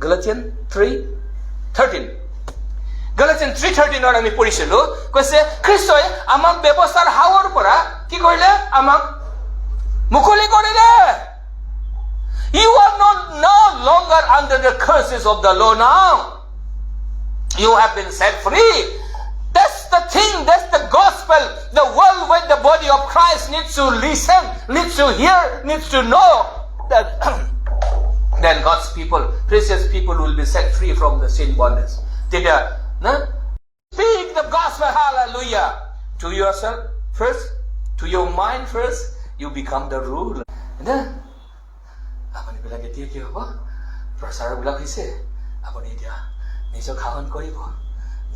Galatians 3:13. Galatians 3:13 আমি পঢ়িছিলো, কৈছে খ্ৰীষ্টই আমাক ব্যৱস্থাৰ হাৱৰ পৰা কি কৰিলে? আমাক মুকলি কৰিলে। You are no longer under the curses of the law now. You have been set free. That's the thing, that's the gospel. The worldwide, the body of Christ needs to listen, needs to hear, needs to know that then God's people, precious people, will be set free from the sin bondage. Speak the gospel, hallelujah, to yourself first, to your mind first, you become the ruler. আপুনি বিলাক এতিয়া কি হ'ব? প্ৰচাৰ বিলাক হৈছে, আপুনি এতিয়া নিজৰ শাসন কৰিব।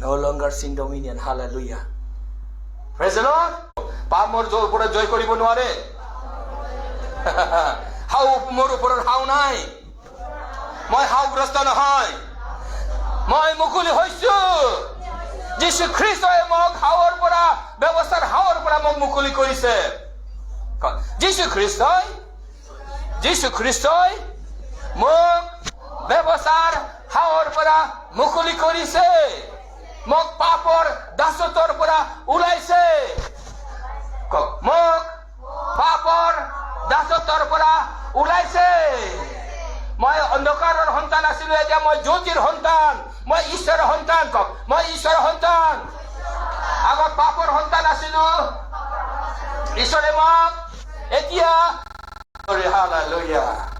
No longer sin dominion, hallelujah. Praise the Lord. পাপ মোৰ ওপৰত জয় কৰিব নোৱাৰে। হাও মোৰ ওপৰত হাও নাই, মই হাওগ্ৰস্ত নহয়, মই মুকলি হৈছো। যীশু খ্ৰীষ্টই মোক হাওৰ পৰা, ব্যৱস্থাৰ হাওৰ পৰা মোক মুকলি কৰিছে। যীশু খ্ৰীষ্টই মোক ব্যৱস্থাৰ হাওৰ পৰা মুকলি কৰিছে, মোক পাপৰ দাসত্বৰ পৰা ওলাইছে। মোক পাপৰ দাসত্বৰ পৰা ওলাইছে। মই অন্ধকাৰৰ সন্তান আছিলো, এতিয়া মই জ্যোতিৰ সন্তান, মই ঈশ্বৰৰ সন্তান। কওক, মই ঈশ্বৰৰ সন্তান। আগত পাপৰ সন্তান আছিলো, ঈশ্বৰে মোক এতিয়া Hallelujah.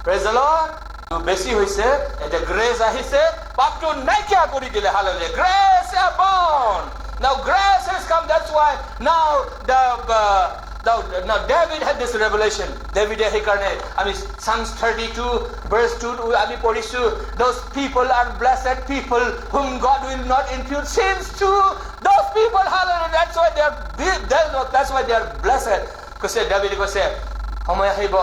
Praise the Lord. বেশি হইছে এটা গ্রেস আহিছে পাপটো নাইকিয়া কৰি দিলে hallelujah. Grace abound. Now grace has come. That's why now now David had this revelation. David সেইকাৰণে আমি Psalms 32 verse 2 আমি পঢ়িছো, those people are blessed people whom God will not impute sins to. Those people, hallelujah. That's why they are blessed. কৈছে David কৈছে সময় আহিব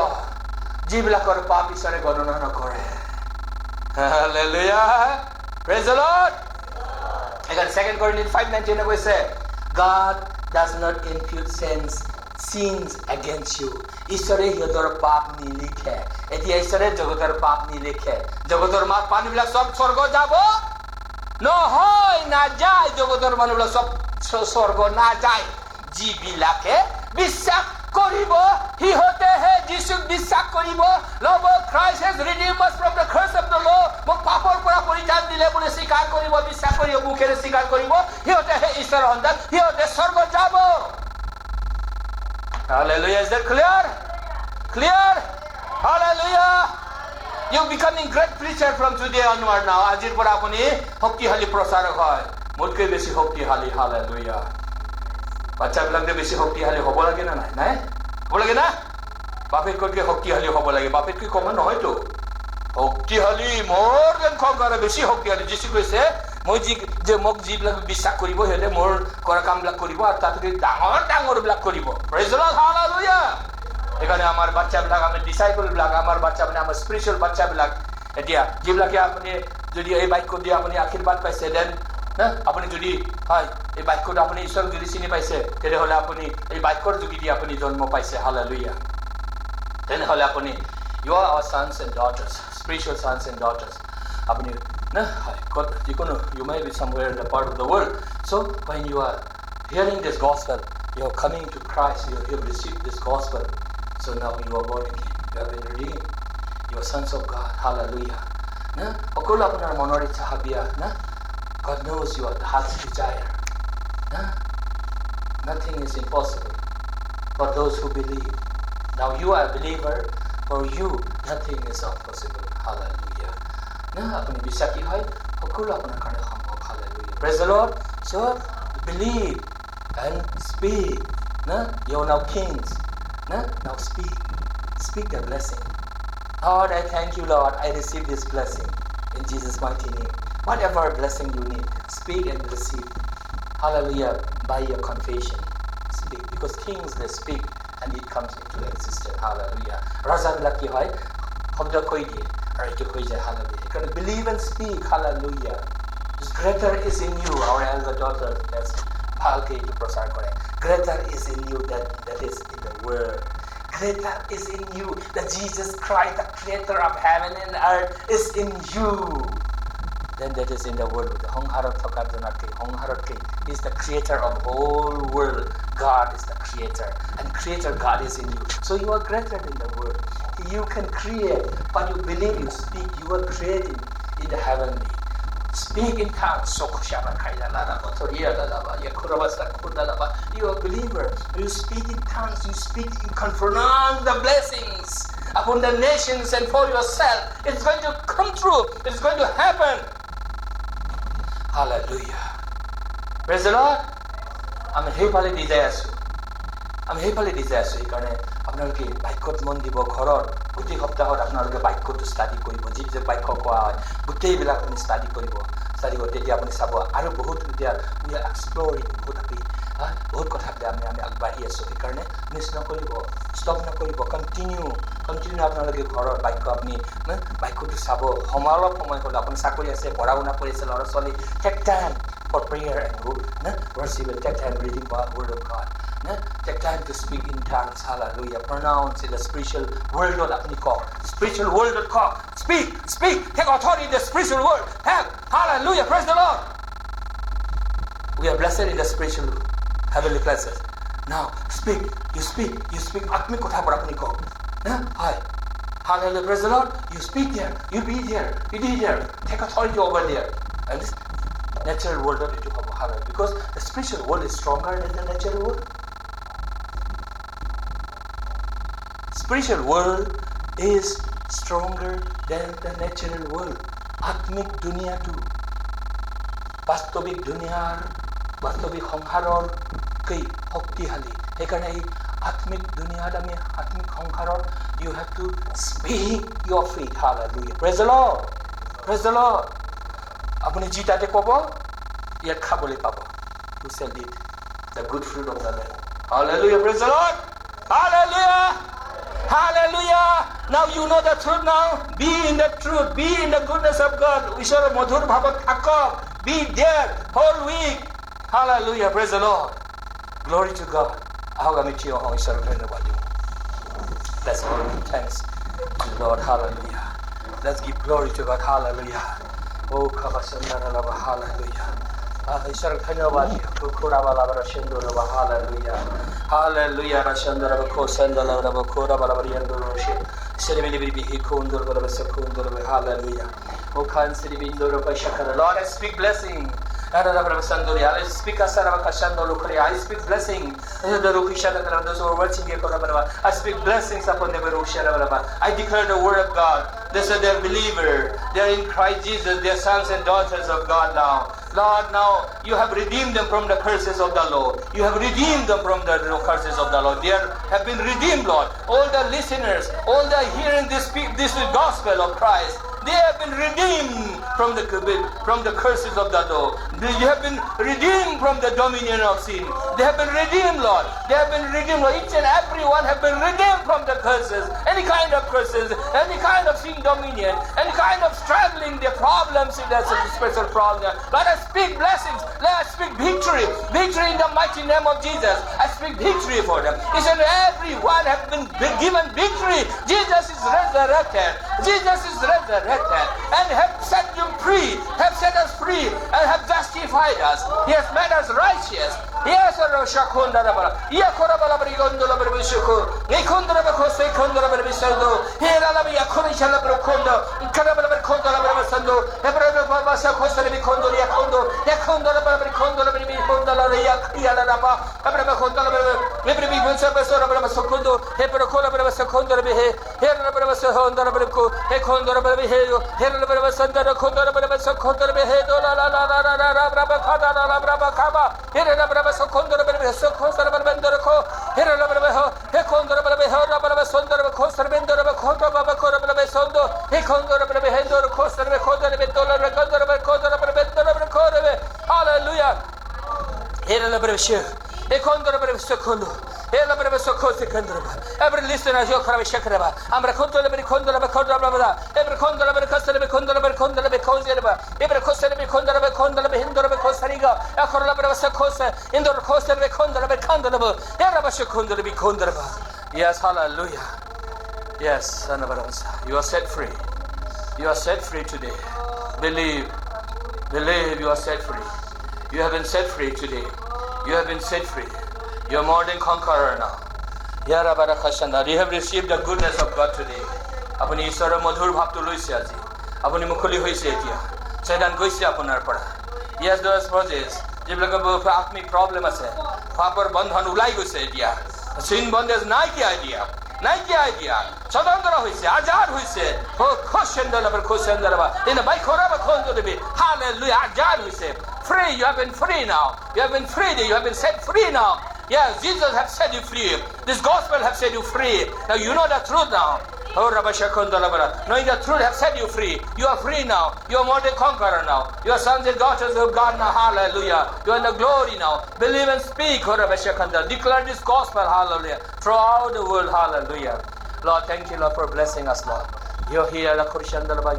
যিবিলাকৰ পাপ ঈশ্বৰে গণনা নকৰে। Hallelujah. Praise the Lord. Again, 2 Corinthians 5:19 কৈছে, God does not impute sins against you. ঈশ্বৰে সিহঁতৰ পাপ নিলিখে। এতিয়া ঈশ্বৰে জগতৰ পাপ নিলিখে। জগতৰ মানুহবিলাক সব স্বৰ্গ যাব নহয়, নাযায়। জগতৰ মানুহবিলাক সব স্বৰ্গ নাযায়। যিবিলাকে বিশ্বাস কৰিব সিহঁতেহে যীশুক বিশ্বাস কৰিব। Lord, Christ has redeemed us from the curse of the law. মোক পাপৰ পৰা পৰিত্ৰাণ দিলে বুলি স্বীকাৰ কৰিব, বিশ্বাস কৰিব, মুখেৰে স্বীকাৰ কৰিব, সিহঁতেহে ঈশ্বৰৰ সন্তান, সিহঁতে স্বৰ্গ যাব। Hallelujah. Is that clear? Clear? Hallelujah. You're becoming great preacher from today onward now. আজিৰ পৰা আপুনি শক্তিশালী প্ৰচাৰক হয়, মোতকৈ বেছি শক্তিশালী। Hallelujah. বাচ্চাবিলাকে বেছি শক্তিশালী হ'ব লাগে না নাই? নাই হ'ব লাগে না? বাপেতকৈ শক্তিশালী হ'ব লাগে। বাপেতকৈ কম নহয়তো, শক্তিশালী, more than conqueror, বেছি শক্তিশালী। যীশু কৈছে মই মোক যিবিলাক বিশ্বাস কৰিব সিহঁতে মোৰ কৰা কামবিলাক কৰিব আৰু তাতকৈ ডাঙৰ ডাঙৰবিলাক কৰিব। Praise the Lord. Hallelujah. সেইকাৰণে আমাৰ বাচ্চাবিলাক, আমাৰ ডিচাইপলবিলাক, আমাৰ বাচ্চা মানে আমাৰ স্পিৰিচুৱেল বাচ্চাবিলাক, এতিয়া যিবিলাকে আপুনি যদি এই বাক্য দিয়ে আপুনি আশীৰ্বাদ পাইছে, দেন আপুনি যদি হয় এই বাক্যটো আপুনি ঈশ্বৰক যদি চিনি পাইছে, তেনেহ'লে আপুনি এই বাক্যৰ যোগেদি আপুনি জন্ম পাইছে। Hallelujah. তেনেহ'লে আপুনি you are our sons and daughters, spiritual sons and daughters. আপুনি যিকোনো you may be somewhere in the part of the world. So when you are hearing this gospel, you are coming to Christ, you have received this gospel. So now you are born again, you have been redeemed, you are sons of God. Hallelujah. সকলো আপোনাৰ মনৰ ইচ্ছা হাবিয়া না, God knows your heart's desire. Nothing is impossible for those who believe. Now you are a believer, for you nothing is impossible. Hallelujah. আপনি বিশ্বাসী হয় সকলো আপোনাৰ কাৰণে সম্ভৱ। Hallelujah. Praise the Lord. So believe and speak. You are now kings. Now speak the blessing. Lord, I thank you, Lord. I receive this blessing in Jesus' mighty name. Whatever blessing you need, speak and receive. Hallelujah. By your confession, speak. Because kings, they speak and it comes into existence. Hallelujah. Rajaবিলাক কি হয় শব্দ কৈ দিয়ে আৰু এইটো হৈ যায়। Hallelujah. You can believe and speak. Hallelujah. Greater is in you. Our elder daughter has ভালকে এইটো প্ৰচাৰ কৰে। Greater is in you that is in the world. Greater is in you that Jesus Christ, the creator of heaven and earth, is in you. Then that is in the world. Hongharat thakar janatke, Hongharat ke is the creator of whole world. God is the creator, and creator God is in you. So you are greater in the world. You can create, but you believe, you speak, you are creating in the heavenly. Speak in tongues. You are a believer. You speak in tongues. You speak, you can pronounce the blessings upon the nations and for yourself. It's going to come true. It's going to happen. Hallelujah. Praise the Lord. আমি সেইফালে দি যাই আছো। সেইকাৰণে আপোনালোকে বাক্যত মন দিব। ঘৰত গোটেই সপ্তাহত আপোনালোকে বাক্যটো ষ্টাডি কৰিব। যি যে বাক্য কোৱা হয় গোটেইবিলাক আপুনি ষ্টাডি কৰিব। তেতিয়া আপুনি চাব আৰু বহুত এতিয়া উই আৰ এক্সপ্ল'ৰিং, বহুত কথাবিলাক আমি আগবাঢ়ি আছোঁ। সেইকাৰণে মিছ নকৰিব, ষ্টপ নকৰিব, কণ্টিনিউ আপোনালোকে ঘৰত বাক্য আপুনি বাক্যটো চাব। অলপ সময় হ'লে আপুনি চাকৰি আছে, পঢ়া শুনা কৰি আছে, ল'ৰা ছোৱালী, take time for prayer and worship, and take time reading the word of God. Take time to speak in tongues. Hallelujah. Pronounce in the spiritual world. Apni kok. Spiritual world. Speak. Take authority in the spiritual world. Hallelujah. Praise the Lord. We are blessed in the spiritual heavenly places. Now speak. You speak. Atmi kotha par apni kok. Hi. Hallelujah. Praise the Lord. You speak there. You be there. You be there. Take authority over there. And this natural world of it. Hallelujah. Because the spiritual world is stronger than the natural world. Spiritual world is stronger than the natural world. আত্মিক দুনিয়াটো বাস্তৱিক দুনিয়াৰ বাস্তৱিক সংসাৰৰ কি শক্তিশালী সেইকাৰণে এই আত্মিক দুনিয়াত আমি আত্মিক সংসাৰৰ you have to speak your faith. Hallelujah. Praise the Lord. Praise the Lord. আপুনি যি তাতে ক'ব ইয়াত খাবলৈ পাব. You shall eat the good fruit of the land. Hallelujah. Praise the Lord. Hallelujah. Hallelujah. Now you know the truth now. Be in the truth. Be in the goodness of God. ঈশ্বৰৰ মধুৰ ভাৱত থাকক. Be there whole week. Hallelujah. Praise the Lord. Glory to God. আহক আমি থিয় হওঁ ঈশ্বৰক ধন্যবাদ দিওঁ. Let's all give thanks to the Lord. Hallelujah. Let's give glory to God. Hallelujah. Oh, kabasandara hallelujah. ঈশ্বরক ধন্যবাদ দিও খোরাবালা বড় সুন্দর বা হালেলুয়া হালেলুয়া রাসন্দর বখো সন্দলা বড় খোরা বড় বড় ইন্দোরশে সেরিবিলি বিহি খুন্দর বড় বড় খুন্দর বে হালেলুয়া ও খান সেরিবিন্দর বশকর Lord, I speak blessing. I speak I speak blessing. Those who are watching here, I speak blessings upon them. I declare the word of God. They are believer. They are in Christ Jesus. They are sons and daughters of God now. Lord, now you have redeemed them from the curses of the Lord. You have redeemed them from the curses of the Lord. They have been redeemed, Lord. All the listeners, all the hearing this gospel of Christ, they have been redeemed from the curses of the Lord. You have been redeemed from the dominion of sin. They have been redeemed, Lord. They have been redeemed, Lord. Each and every one have been redeemed from the curses. Any kind of curses, any kind of sin dominion, any kind of struggling, the problems in that special problem. Lord, I speak blessings. Lord, I speak victory. Victory in the mighty name of Jesus. I speak victory for them. Each and every one have been given victory. Jesus is resurrected. Jesus is resurrected. And have set them free, have set us free, and have justified us. He has made us righteous. Yes, Shakunda Rabara. Yakorabala Brigondola Brishuko, Nikundra Bakose Kundra Brisando, Hiralabi Yakurishala Brokondo, Karabala Kondola Brasando, Ebrada Babasa Costa Bicondo, Yakondo, Yakondola Babricondola Bicondola Yakialaba, Abrabacondola, Libri Bunsabasola Brabasokundo, Hebracola Brabasacondo, Hera Brabasahonda Braco, Ekondora Brabehedo, Hera Brabasanda, Condora Brabasaconda Behedo, La Brabacada, La Brabacaba, Hera Brabasacondora Brabasacosar Bandaraco, Hera Brabeho, Hecondora Brabeho, Brabasondra Costa Bendora Bacota, Babacora Brabesondo, Hecondora Brabehendo, Costa Recoda, Bendola, Recondora Bacota, Brabendora Bracoda, Hallelujah. Hera Brabeshe, Hecondora Brabesacondo. Every listener, you can shakraba. Amra contola be condola be condola. Every condola be custody be condola be condola be condola. Every custody be condola be condola be hindora be costariga. A corla be sacosa. Indoor costa be condola be condola. Erabasha condola be condola. Yes, hallelujah. Yes, son of Aransa. You are set free. You are set free today. Believe. Believe you are set free. You have been set free today. You have been set free. You are more than conqueror now. Yara Barakashanda. You have received the goodness of God today. Apuni Iswara Madhur Bhaptu Luisi Aji. Apuni Mukuli Hoise Etia. Satan Goisi Apunar Pada. Yes, those poses. Jiblaka Akmi problem ase. Papar Bandhan Ulai Goise Etia. Sin Bandas Nike idea. Nike idea. Sadandra Hoise. Ajad Hoise. Oh, Koshendala Koshendala. In the Baikoraba Kondo to be. Hallelujah. Ajad Hoise. Free. You have been free now. You have been free. You have been set free now. Yes, Jesus has set you free. This gospel has set you free. Now you know the truth now. Oh, knowing the truth has set you free. You are free now. You are more than conqueror now. You are sons and daughters of God now. Hallelujah. You are in the glory now. Believe and speak. Declare this gospel. Hallelujah. Throughout the world. Hallelujah. Lord, thank you, Lord, for blessing us, Lord. You are here, Lord.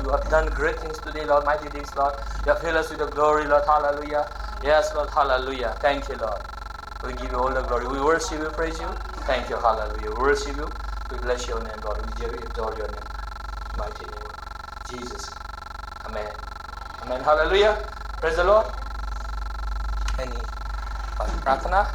You have done great things today, Lord. Mighty things, Lord. You have filled us with the glory, Lord. Hallelujah. Yes, Lord. Hallelujah. Thank you, Lord. We give you all the glory. We worship you, praise you. Thank you, hallelujah. We worship you. We bless your name, Lord. We adore your name. Mighty name of Jesus. Amen. Amen. Hallelujah. Praise the Lord. Any prathana?